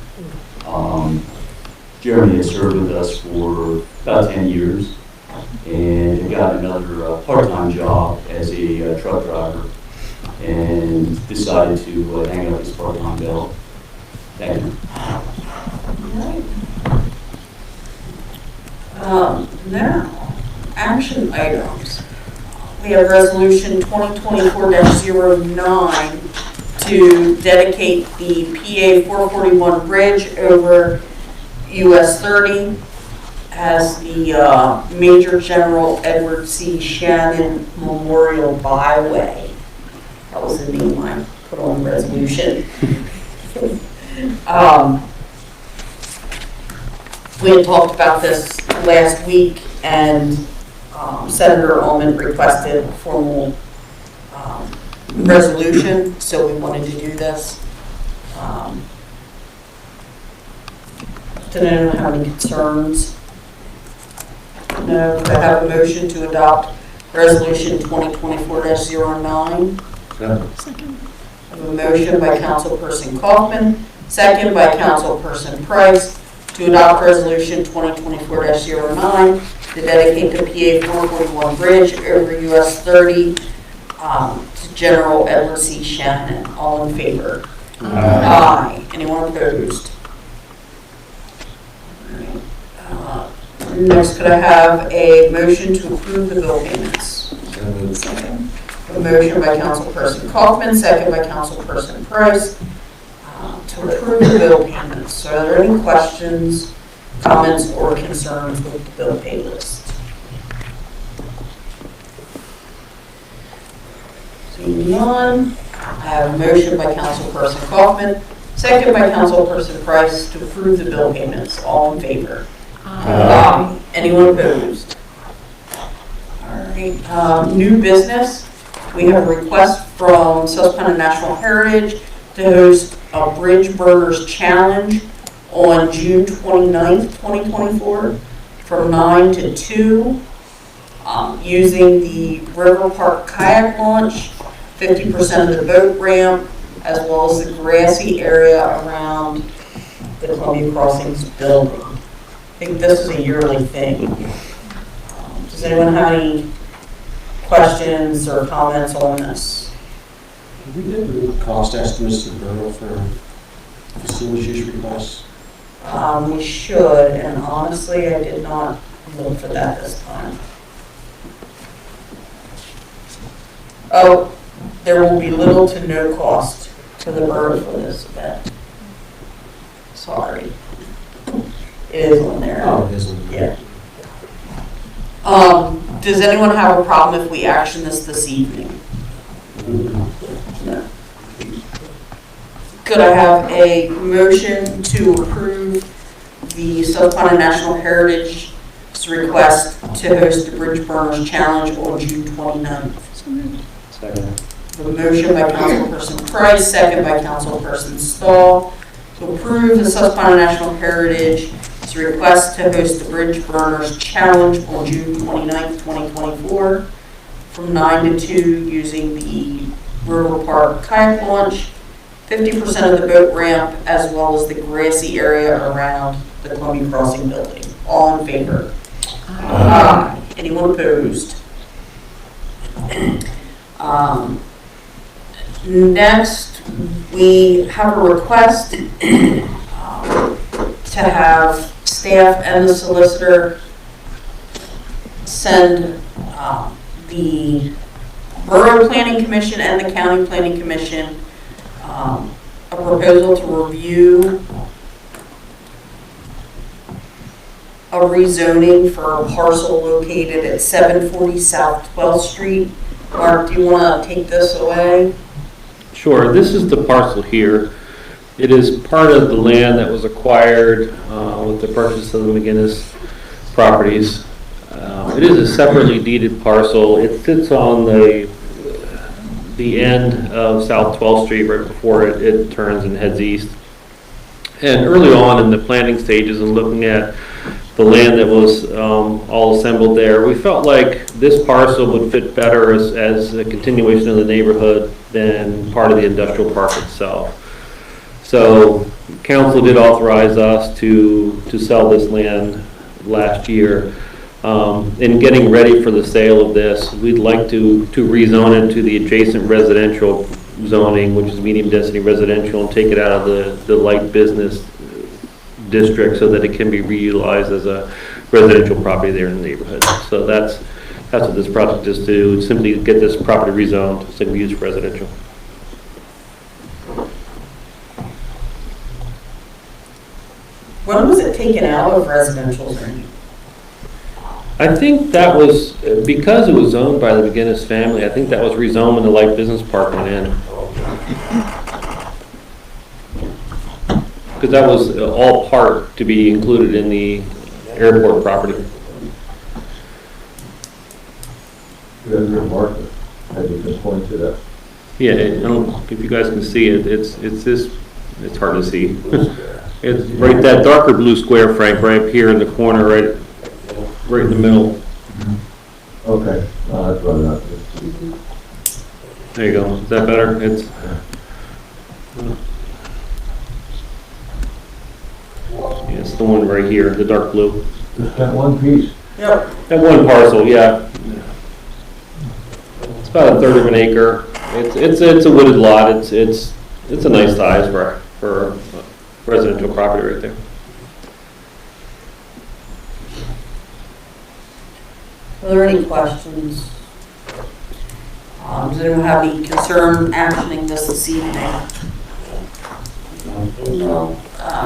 Jeremy has served with us for about 10 years and had got another part-time job as a truck driver and decided to hang up his part-time belt. Thank you. Now, action items. We have resolution 2024-09 to dedicate the PA 441 bridge over US 30 as the Major General Edward C. Shannon Memorial Byway. That was the name I put on the resolution. We had talked about this last week, and Senator Ullman requested a formal resolution, so we wanted to do this. Did anyone have any concerns? No, I have a motion to adopt resolution 2024-09. Second. I have a motion by Councilperson Kaufman, second by Councilperson Price, to adopt resolution 2024-09 to dedicate the PA 441 bridge over US 30 to General Edward C. Shannon. All in favor? Aye. Anyone opposed? Next, could I have a motion to approve the bill payments? Second. A motion by Councilperson Kaufman, second by Councilperson Price, to approve the bill payments. Are there any questions, comments, or concerns with the bill pay list? Seeing none, I have a motion by Councilperson Kaufman, second by Councilperson Price, to approve the bill payments. All in favor? Aye. Anyone opposed? All right, new business. We have a request from Susquehanna National Heritage to host a Bridge Burners Challenge on June 29th, 2024 from 9 to 2 using the River Park Kayak Launch, 50% of the boat ramp, as well as the grassy area around the Columbia Crossings building. I think this is a yearly thing. Does anyone have any questions or comments on this? We did the cost estimates to the borough for facility use requests. We should, and honestly, I did not look for that this time. Oh, there will be little to no cost to the borough for this event. Sorry. It is on there. Oh, it isn't. Yeah. Does anyone have a problem if we action this evening? No. Could I have a motion to approve the Susquehanna National Heritage's request to host the Bridge Burners Challenge on June 29th? Second. A motion by Councilperson Price, second by Councilperson Stahl, to approve the Susquehanna National Heritage request to host the Bridge Burners Challenge on June 29th, 2024, from 9 to 2 using the River Park kayak launch, 50% of the boat ramp, as well as the grassy area around the Columbia Crossing building. All in favor? Aye. Anyone opposed? Next, we have a request to have staff and the solicitor send the Borough Planning Commission and the County Planning Commission a proposal to review a rezoning for a parcel located at 740 South 12th Street. Mark, do you want to take this away? Sure, this is the parcel here. It is part of the land that was acquired with the purchase of the McGinnis properties. It is a separately deeded parcel. It sits on the end of South 12th Street right before it turns and heads east. And early on in the planning stages and looking at the land that was all assembled there, we felt like this parcel would fit better as a continuation of the neighborhood than part of the industrial park itself. So council did authorize us to sell this land last year. In getting ready for the sale of this, we'd like to rezone it to the adjacent residential zoning, which is medium density residential, and take it out of the light business district so that it can be reutilized as a residential property there in the neighborhood. So that's what this project is to simply get this property rezoned so it can be used for residential. When was it taken out of residential zoning? I think that was, because it was owned by the McGinnis family, I think that was rezoned when the light business park went in. Because that was all part to be included in the airport property. Had you just point to that? Yeah, I don't know if you guys can see it. It's hard to see. It's right, that darker blue square, Frank, right here in the corner, right in the middle. Okay, that's what enough. There you go. Is that better? It's the one right here, the dark blue. Just that one piece? Yep. That one parcel, yeah. It's about 1/3 of an acre. It's a wooded lot. It's a nice size for residential property right there. Are there any questions? Does anyone have any concern actioning this evening? No.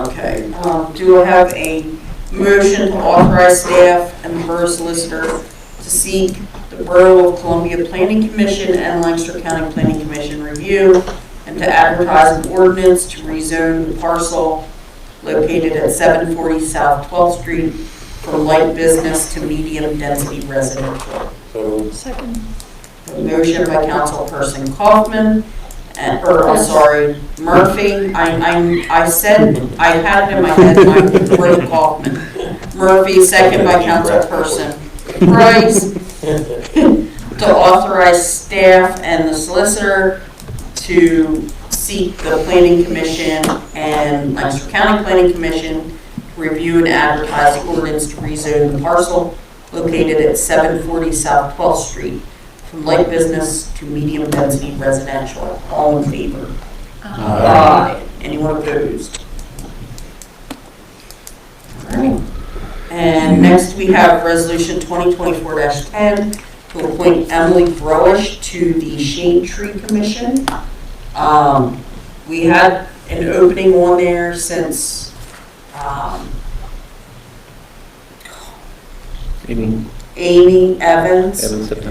Okay. Do I have a motion to authorize staff and the borough solicitor to seek the Borough of Columbia Planning Commission and Lancaster County Planning Commission review and to advertise an ordinance to rezone the parcel located at 740 South 12th Street from light business to medium density residential? Second. A motion by Councilperson Kaufman, Murphy. I said, I had it in my head, I wrote Kaufman. Murphy, second by Councilperson Price, to authorize staff and the solicitor to seek the Planning Commission and Lancaster County Planning Commission to review and advertise the ordinance to rezone the parcel located at 740 South 12th Street from light business to medium density residential. All in favor? Aye. Anyone opposed? All right. And next we have Resolution 2024-10 to appoint Emily Broish to the Shade Tree Commission. We had an opening on there since Amy Evans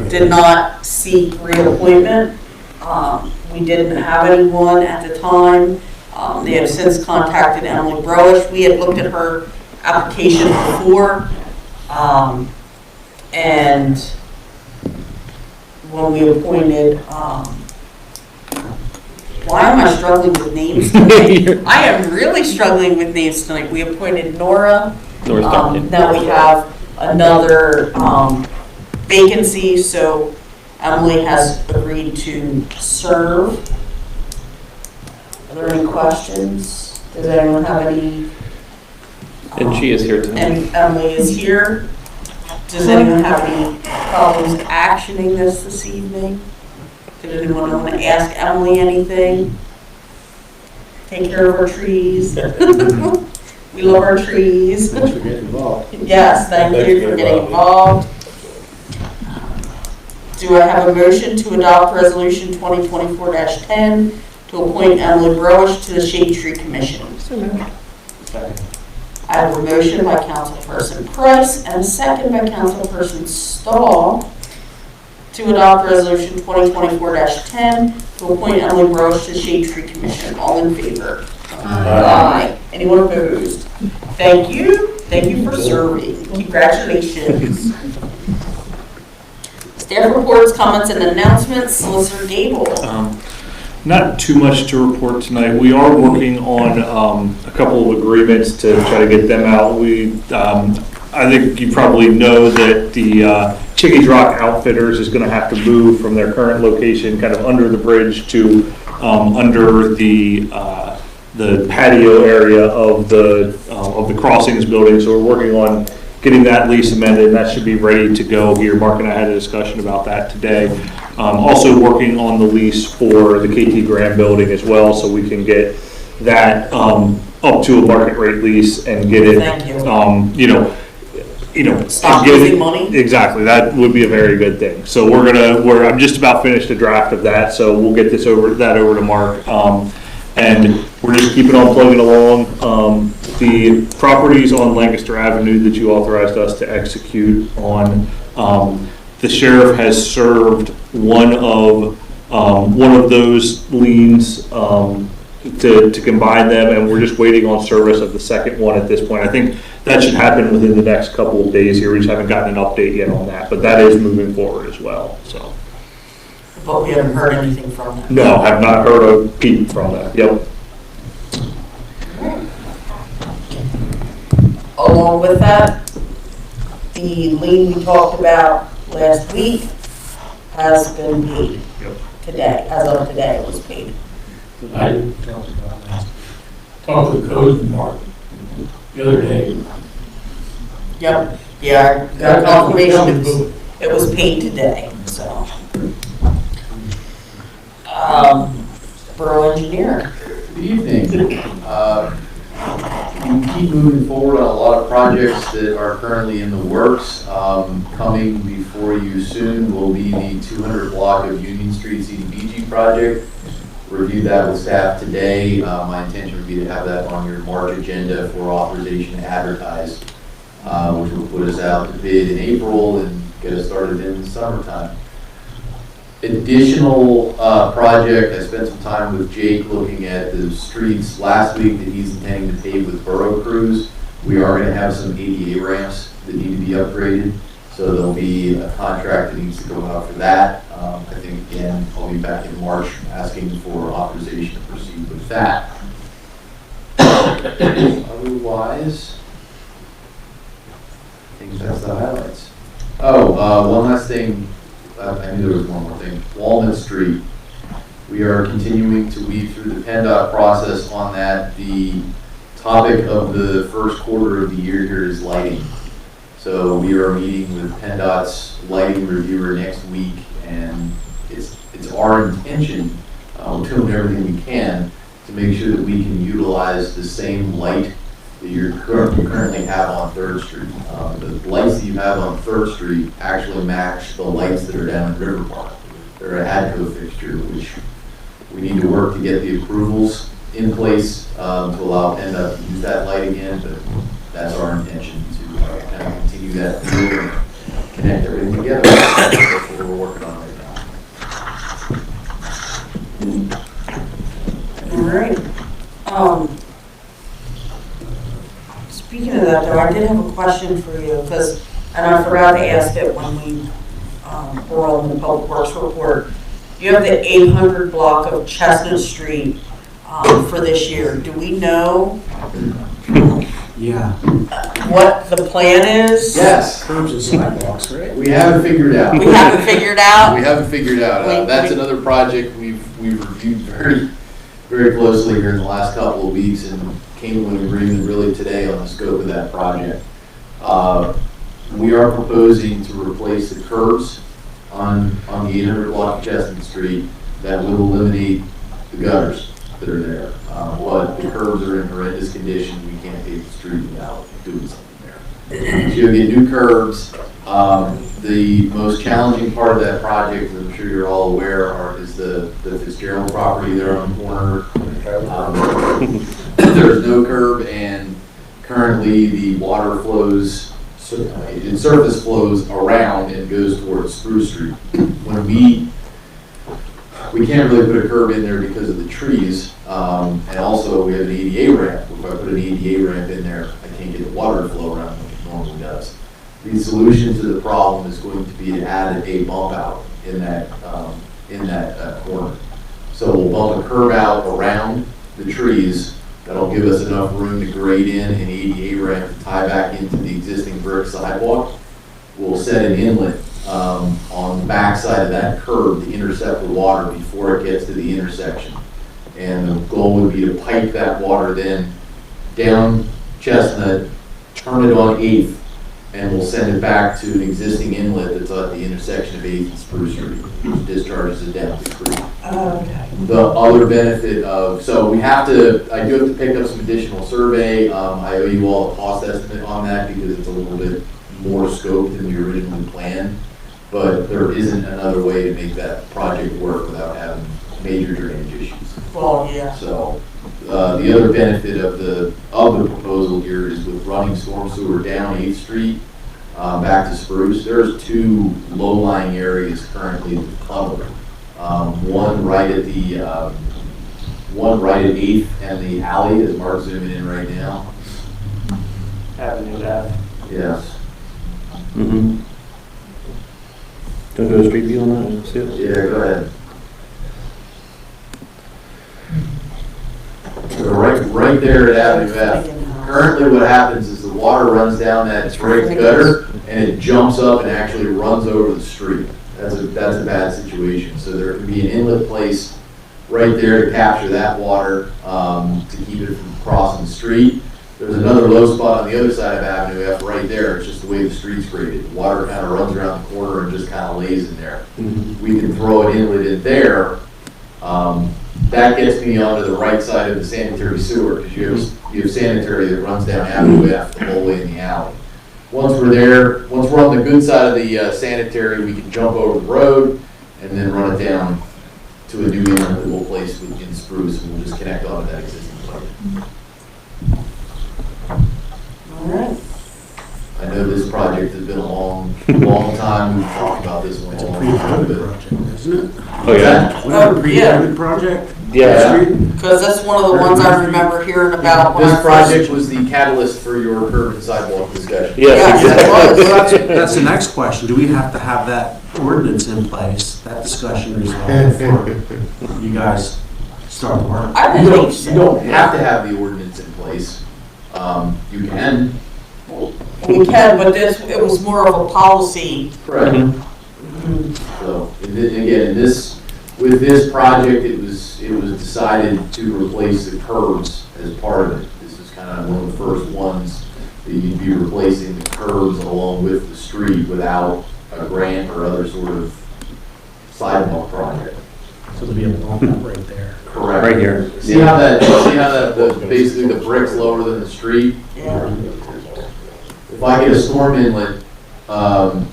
did not seek reappointment. We didn't have anyone at the time. They have since contacted Emily Broish. We had looked at her application before, and when we appointed Why am I struggling with names tonight? I am really struggling with names tonight. We appointed Nora. Now we have another vacancy, so Emily has agreed to serve. Are there any questions? Does anyone have any? And she is here tonight. And Emily is here. Does anyone have any problems actioning this evening? Did anyone want to ask Emily anything? Take care of our trees. We love our trees. Thanks for getting involved. Yes, thank you for getting involved. Do I have a motion to adopt Resolution 2024-10 to appoint Emily Broish to the Shade Tree Commission? I have a motion by Councilperson Price and a second by Councilperson Stahl to adopt Resolution 2024-10 to appoint Emily Broish to the Shade Tree Commission. All in favor? Aye. Anyone opposed? Thank you. Thank you for serving. Congratulations. Staff reports, comments, and announcements. Solicitor Gable. Not too much to report tonight. We are working on a couple of agreements to try to get them out. I think you probably know that the Chickies Rock Outfitters is going to have to move from their current location, kind of under the bridge, to under the patio area of the Crossings building. So we're working on getting that lease amended, and that should be ready to go here. Mark and I had a discussion about that today. Also working on the lease for the KT Graham building as well, so we can get that up to a market rate lease and get it. Thank you. Stop get losing it, money. Exactly, that would be a very good thing. So I'm just about finished a draft of that, so we'll get over to Mark. And we're just keeping on plugging along. The properties on Lancaster Avenue that you authorized us to execute on, the sheriff has served one of those liens to combine them, and we're just waiting on service of the second one at this point. I think that should happen within the next couple of days here. We just haven't gotten an update yet on that, but that is moving forward as well. So. But we haven't heard anything from them. No, have not heard a peep from that. Yep. Along with that, the lien we talked about last week has been paid today. As of today, it was paid. I talked with Codes and Mark the other day. Yep. Yeah, I got confirmation it was paid today. So, Borough Engineer. Good evening. We keep moving forward on a lot of projects that are currently in the works. Coming before you soon will be the 200 block of Union Street CDBG project. Reviewed that with staff today. My intention would be to have that on your March agenda for authorization to advertise, which will put us out to bid in April and get us started in the summertime. Additional project, I spent some time with Jake looking at the streets last week that he's intending to pave with Borough Crews. We are going to have some ADA ramps that need to be upgraded, so there'll be a contract that needs to go out for that. I think, again, I'll be back in March asking for authorization to proceed with that. Otherwise, I think that's the highlights. Oh, one last thing. I knew there was one more thing. Walnut Street. We are continuing to weave through the PennDOT process on that. The topic of the first quarter of the year here is lighting. So we are meeting with PennDOT's lighting reviewer next week, and it's our intention, we're doing everything we can to make sure that we can utilize the same light that you currently have on 3rd Street. The lights that you have on 3rd Street actually match the lights that are down in River Park. They're a ADCO fixture, which we need to work to get the approvals in place to allow PennDOT to use that light again, but that's our intention to kind of continue that through and connect everything together. That's what we're working on right now. All right. Speaking of that, though, I did have a question for you, and I forgot to ask it when we were on the Public Works report. you have the 800 block of Chestnut Street for this year. Do we know Yeah. what the plan is? Yes. Curbs and sidewalks, right? We haven't figured out. We haven't figured out? We haven't figured out. That's another project we've reviewed very closely here in the last couple of weeks and came to an agreement really today on the scope of that project. We are proposing to replace the curbs on the 800 block of Chestnut Street. That will eliminate the gutters that are there. But the curbs are in horrendous condition. We can't pave the street without doing something there. So you'll get new curbs. The most challenging part of that project, as I'm sure you're all aware, is the Fitzgerald property there on the corner. There's no curb, and currently the water flows, the surface flows around and goes towards Spruce Street. When we can't really put a curb in there because of the trees, and also we have an ADA ramp. If I put an ADA ramp in there, I can't get the water to flow around like it normally does. The solution to the problem is going to be to add a bump out in that corner. So we'll bump a curb out around the trees. That'll give us enough room to grade in an ADA ramp to tie back into the existing brick sidewalk. We'll set an inlet on the back side of that curb to intercept the water before it gets to the intersection. And the goal would be to pipe that water then down Chestnut, turn it on 8th, and we'll send it back to an existing inlet that's at the intersection of 8th and Spruce Street, which discharges it down to the creek. Okay. The other benefit of, so I do have to pick up some additional survey. I owe you all a cost estimate on that because it's a little bit more scope than we originally planned. But there isn't another way to make that project work without having major drainage issues. Well, yeah. So the other benefit of the proposal here is with running storm sewer down 8th Street back to Spruce, there's 2 low-lying areas currently to cover. One right at 8th and the alley, as Mark's zooming in right now. Avenue Ave. Yes. Mm-hmm. Don't go to street view on that, and see it? Yeah, go ahead. So right there at Avenue F. Currently what happens is the water runs down that brick gutter and it jumps up and actually runs over the street. That's a bad situation. So there can be an inlet place right there to capture that water, to keep it from crossing the street. There's another low spot on the other side of Avenue F right there. It's just the way the street's graded. The water kind of runs around the corner and just kind of lays in there. We can throw an inlet in there. That gets me onto the right side of the sanitary sewer because you have sanitary that runs down Avenue F the whole way in the alley. Once we're on the good side of the sanitary, we can jump over the road and then run it down to a new inlet that we'll place in Spruce, and we'll just connect onto that existing pipe. All right. I know this project has been a long time. We've talked about this one. It's a pre-COVID project, isn't it? Oh, yeah. Oh, yeah. Pre-COVID project? Yeah. Because that's one of the ones I remember hearing about when This I project was the catalyst for your curb and sidewalk discussion. Yes, exactly. That's the next question. Do we have to have that ordinance in place, that discussion resolved before you guys start the work? I You don't think so. don't have to have the ordinance in place. You can. We can, but it was more of a policy. Correct. So, again, with this project, it was decided to replace the curbs as part of it. This is kind of one of the first ones that you'd be replacing the curbs along with the street without a grant or other sort of sidewalk project. So there'll be a bump out right there. Correct. Right here. See how basically the brick's lower than the street? Yeah. If I get a storm inlet up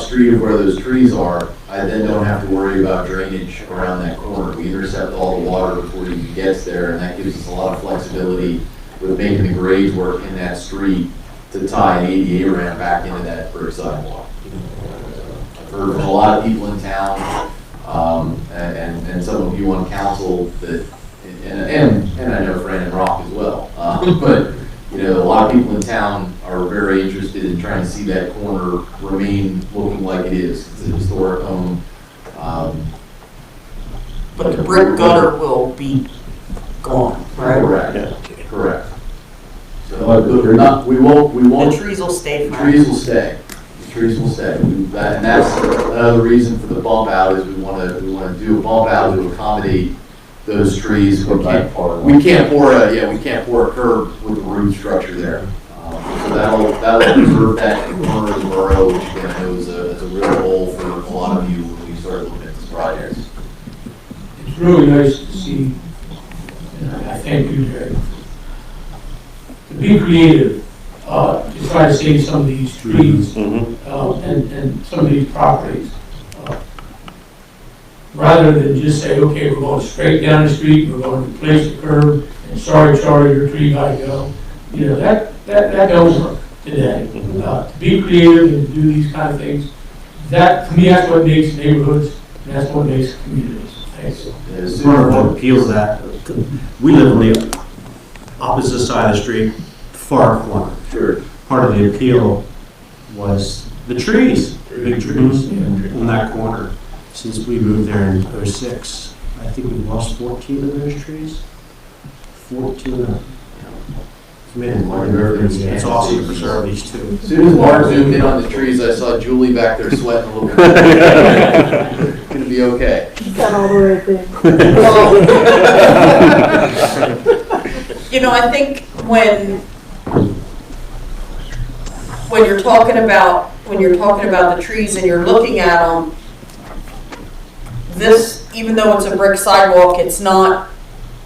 street of where those trees are, I then don't have to worry about drainage around that corner. We intercept all the water before it even gets there, and that gives us a lot of flexibility with making the grades work in that street to tie an ADA ramp back into that brick sidewalk. I've heard from a lot of people in town, and some of you on council that, and I know Fran and Rock as well, but you know, a lot of people in town are very interested in trying to see that corner remain looking like it is. It's a historic home. brick gutter will be gone, right? Correct, correct. So, they're not, we won't. The trees will stay. The trees will stay. The trees will stay. And that's another reason for the bump out is we want to do a bump out to accommodate those trees. We can't pour a curb with the root structure there. So that'll preserve that corner of the borough, which again I know is a real goal for a lot of you when we start looking at this project. It's really nice to see, and I thank you, Jerry, to be creative, to try to save some of these trees, and some of these properties. Rather than just say, okay, we're going straight down the street, we're going to replace the curb, and sorry, Charlie, your tree got to go. You know, that don't work today. To be creative and do these kind of things, that, to me, that's what makes neighborhoods, and that's what makes communities. Thanks. Part of what appeals that, we live on the opposite side of the street, far corner. Sure. Part of the appeal was the trees, big trees in that corner. Since we moved there in '06, I think we've lost 14 of those trees. 14. It's awesome to preserve these two. As soon as Mark zoomed in on the trees, I saw Julie back there sweating a little bit. Gonna be okay. He's got all the right thing. You know, I think when you're talking about the trees and you're looking at them, this, even though it's a brick sidewalk, it's not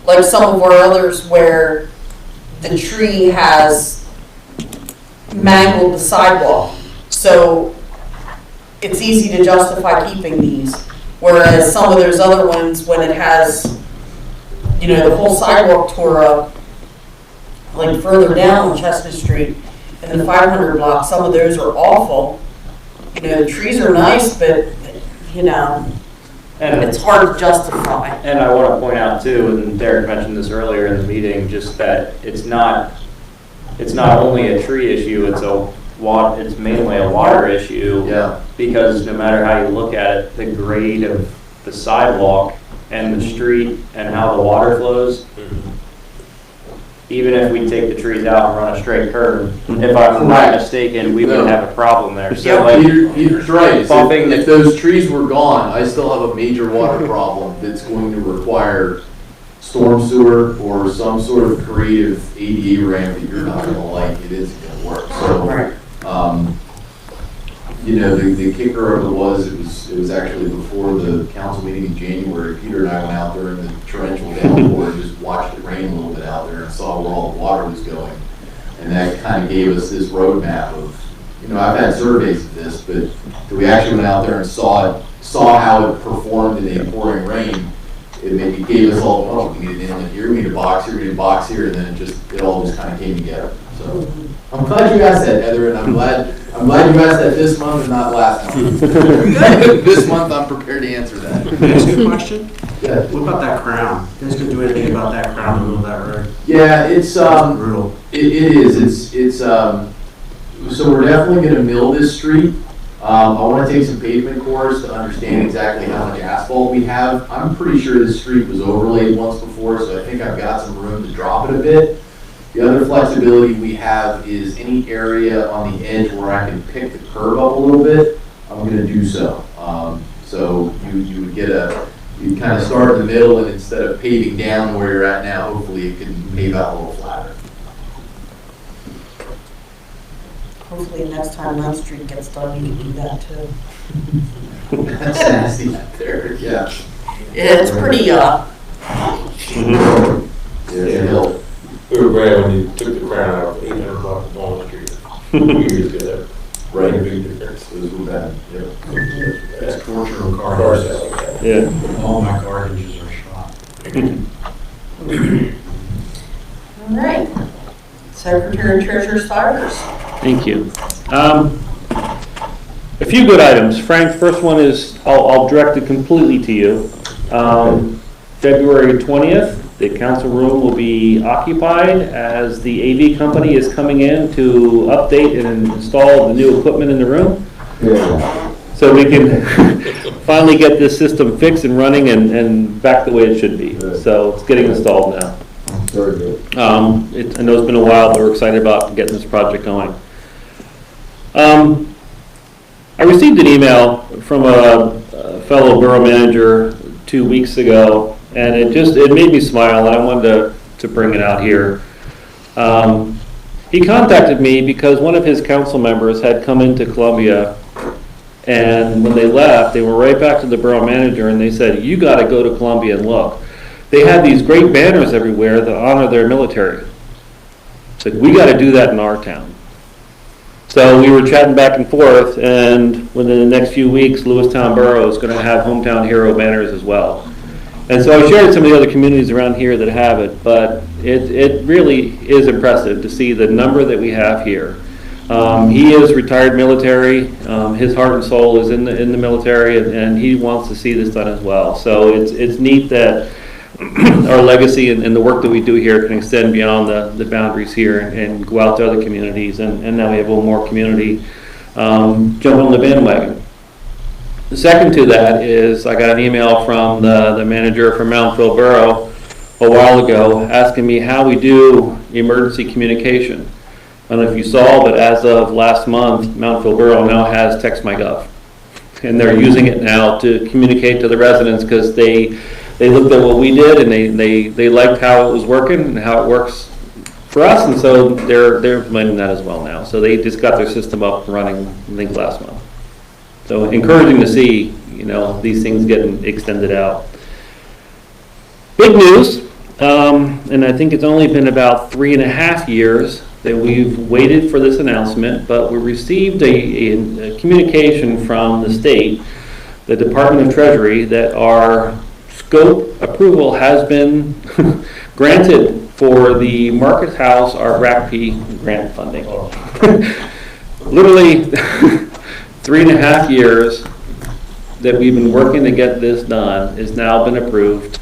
like some of our others where the tree has mangled the sidewalk. So it's easy to justify keeping these. Whereas some of those other ones, when it has, you know, the whole sidewalk tore up, like further down on Chestnut Street in the 500 block, some of those are awful. You know, the trees are nice, but, you know, And it's hard to justify. And I want to point out too, and Derek mentioned this earlier in the meeting, just that it's not only a tree issue, it's mainly a water issue. Yeah. Because no matter how you look at it, the grade of the sidewalk and the street and how the water flows, even if we take the trees out and run a straight curb, if I'm not mistaken, we would have a problem there. So like, Peter's right. bumping If those trees were gone, I still have a major water problem that's going to require storm sewer or some sort of creative ADA ramp that you're not gonna like. It isn't gonna work. So, you know, the kicker of it was actually before the council meeting in January. Peter and I went out there in the torrential downpour and just watched it rain a little bit out there and saw where all the water was going. And that kind of gave us this roadmap of, you know, I've had surveys of this, but we actually went out there and saw how it performed in the pouring rain. It maybe gave us all, oh, we need an inlet here, we need a box here, we need a box here, and then it all just kind of came together. So I'm glad you asked that, Heather, and I'm glad you asked that this month and not last month. This month I'm prepared to answer that. Can I ask you a question? Yeah. What about that crown? You guys can do anything about that crown in the middle of that road? Yeah, it's brutal. It is. It's so we're definitely going to mill this street. I want to take some pavement cores to understand exactly how much asphalt we have. I'm pretty sure this street was overlaid once before, so I think I've got some room to drop it a bit. The other flexibility we have is any area on the edge where I can pick the curb up a little bit, I'm going to do so. So you would get you kind of start in the middle, and instead of paving down where you're at now, hopefully it can pave out a little flatter. Hopefully next time Love Street gets done, you can do that too. That's nasty out there, yeah. It's pretty, Yeah, hill. We were glad when you took the crown out of 800 block of Walnut Street. We used to get that. Right. A big difference. It was bad, yeah. That's commercial Cars cars. out. Yeah. All my garbages are shot. all right. Secretary Treasurer Stivers. Thank you. A few good items. Frank, first one is, I'll direct it completely to you. February 20th, the council room will be occupied as the AV company is coming in to update and install the new equipment in the room. So we can finally get this system fixed and running and back the way it should be. So it's getting installed now. Very good. I know it's been a while, but we're excited about getting this project going. I received an email from a fellow borough manager 2 weeks ago, and it made me smile, and I wanted to bring it out here. He contacted me because one of his council members had come into Columbia, and when they left, they went right back to the borough manager and they said, "You got to go to Columbia and look. They had these great banners everywhere that honor their military." Said, "We got to do that in our town." So we were chatting back and forth, and within the next few weeks, Lewistown Borough is going to have hometown hero banners as well. And so I shared some of the other communities around here that have it, but it really is impressive to see the number that we have here. He is retired military. His heart and soul is in the military, and he wants to see this done as well. So it's neat that our legacy and the work that we do here can extend beyond the boundaries here and go out to other communities. And now we have a little more community jump on the bandwagon. The second to that is I got an email from the manager from Mountville Borough a while ago asking me how we do emergency communication. I don't know if you saw, but as of last month, Mountville Borough now has TextMyGov. And they're using it now to communicate to the residents because they looked at what we did and they liked how it was working and how it works for us, and so they're implementing that as well now. So they just got their system up and running, I think, last month. So encouraging to see, these things getting extended out. Big news, and I think it's only been about 3.5 years that we've waited for this announcement, but we received a communication from the state, the Department of Treasury, that our scope approval has been granted for the Market House, our RACP grant funding. Literally 3.5 years that we've been working to get this done has now been approved.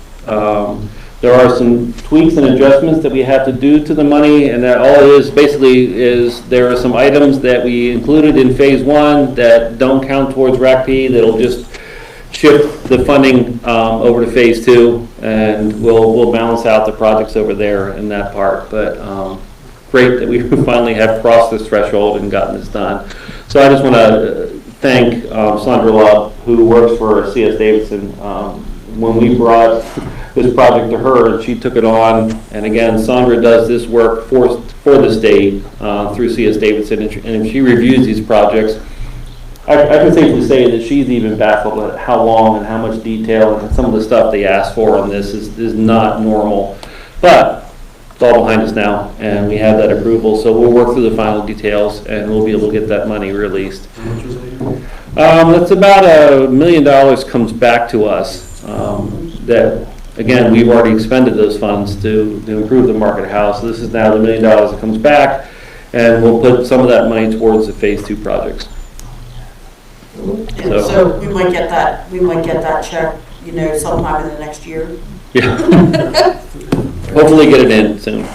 There are some tweaks and adjustments that we have to do to the money, and that all it is basically is there are some items that we included in phase 1 that don't count towards RACP that'll just shift the funding over to phase 2, and we'll balance out the projects over there in that part. But great that we finally have crossed this threshold and gotten this done. So I just want to thank Sandra Love, who works for CS Davidson. When we brought this project to her, she took it on, and again, Sandra does this work for the state through CS Davidson, and if she reviews these projects, I can safely say that she's even baffled at how long and how much detail and some of the stuff they asked for on this is not normal. But it's all behind us now, and we have that approval, so we'll work through the final details, and we'll be able to get that money released. That's about $1 million comes back to us. That, again, we've already expended those funds to improve the Market House. So this is now the $1 million that comes back, and we'll put some of that money towards the phase 2 projects. So we might get that check, sometime in the next year. Yeah. Hopefully get it in soon.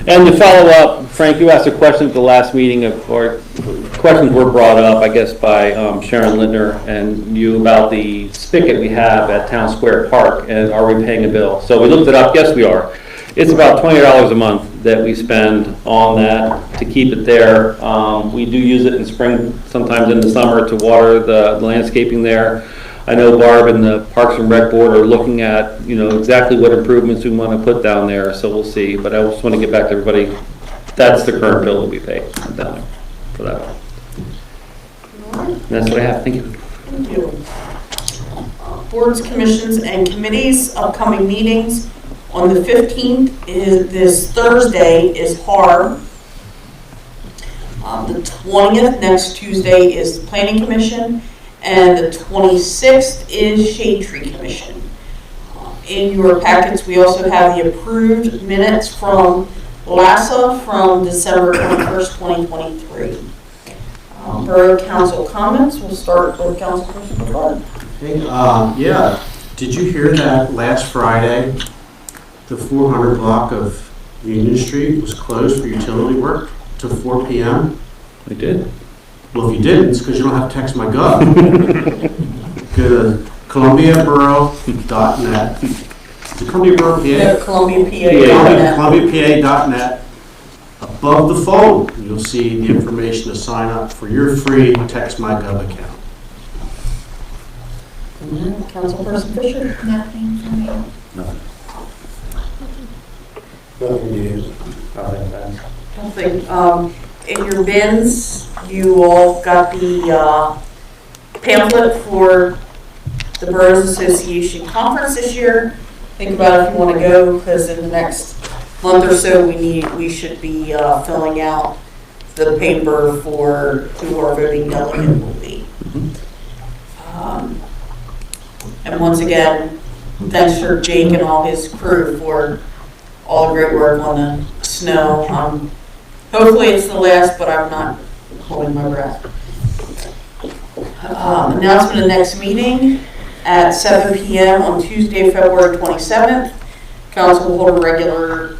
And to follow up, Frank, you asked a question at the last meeting, or questions were brought up, I guess, by Sharon Lintner and you about the spigot we have at Town Square Park, and are we paying a bill? So we looked it up. Yes, we are. It's about $20 a month that we spend on that to keep it there. We do use it in spring, sometimes in the summer, to water the landscaping there. I know Barb and the Parks and Rec Board are looking at, exactly what improvements we want to put down there, so we'll see. But I just want to get back to everybody. That's the current bill that we pay down there for that one. And that's what I have. Thank you. Thank you. Boards, commissions, and committees, upcoming meetings. On the 15th, this Thursday, is HARB. The 20th, next Tuesday, is the Planning Commission. And the 26th is Shade Tree Commission. In your packets, we also have the approved minutes from LASA from December 21st, 2023. Borough Council comments. We'll start with Council Person Bud. Yeah. Did you hear that last Friday, the 400 block of Union Street was closed for utility work till 4 p.m.? We did. Well, if you didn't, it's because you don't have TextMyGov. go to columbiaborough.net. Is it Columbia Borough, PA? Yeah, Columbia, PA. ColumbiaPA.net. Above the phone, you'll see the information to sign up for your free TextMyGov account. Councilperson Fisher? Nothing for me. I think, in your bins, you all got the pamphlet for the Boroughs Association Conference this year. Think about if you want to go, because in the next month or so, we should be filling out the paper for who our voting delegate will be. And once again, thanks for Jake and all his crew for all the great work on the snow. Hopefully it's the last, but I'm not holding my breath. Announcement of the next meeting at 7 p.m. on Tuesday, February 27th. Council will hold a regular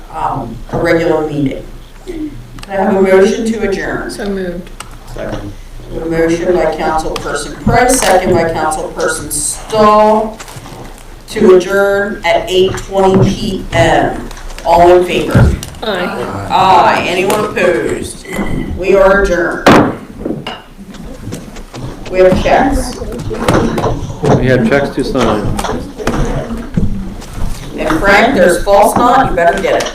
meeting. Can I have a motion to adjourn? So moved. Second. A motion by Councilperson Price, second by Councilperson Stahl to adjourn at 8:20 p.m. All in favor? Aye. Aye. Anyone opposed? We are adjourned. We have checks. We have checks to sign. And Frank, there's false knot, you better get it.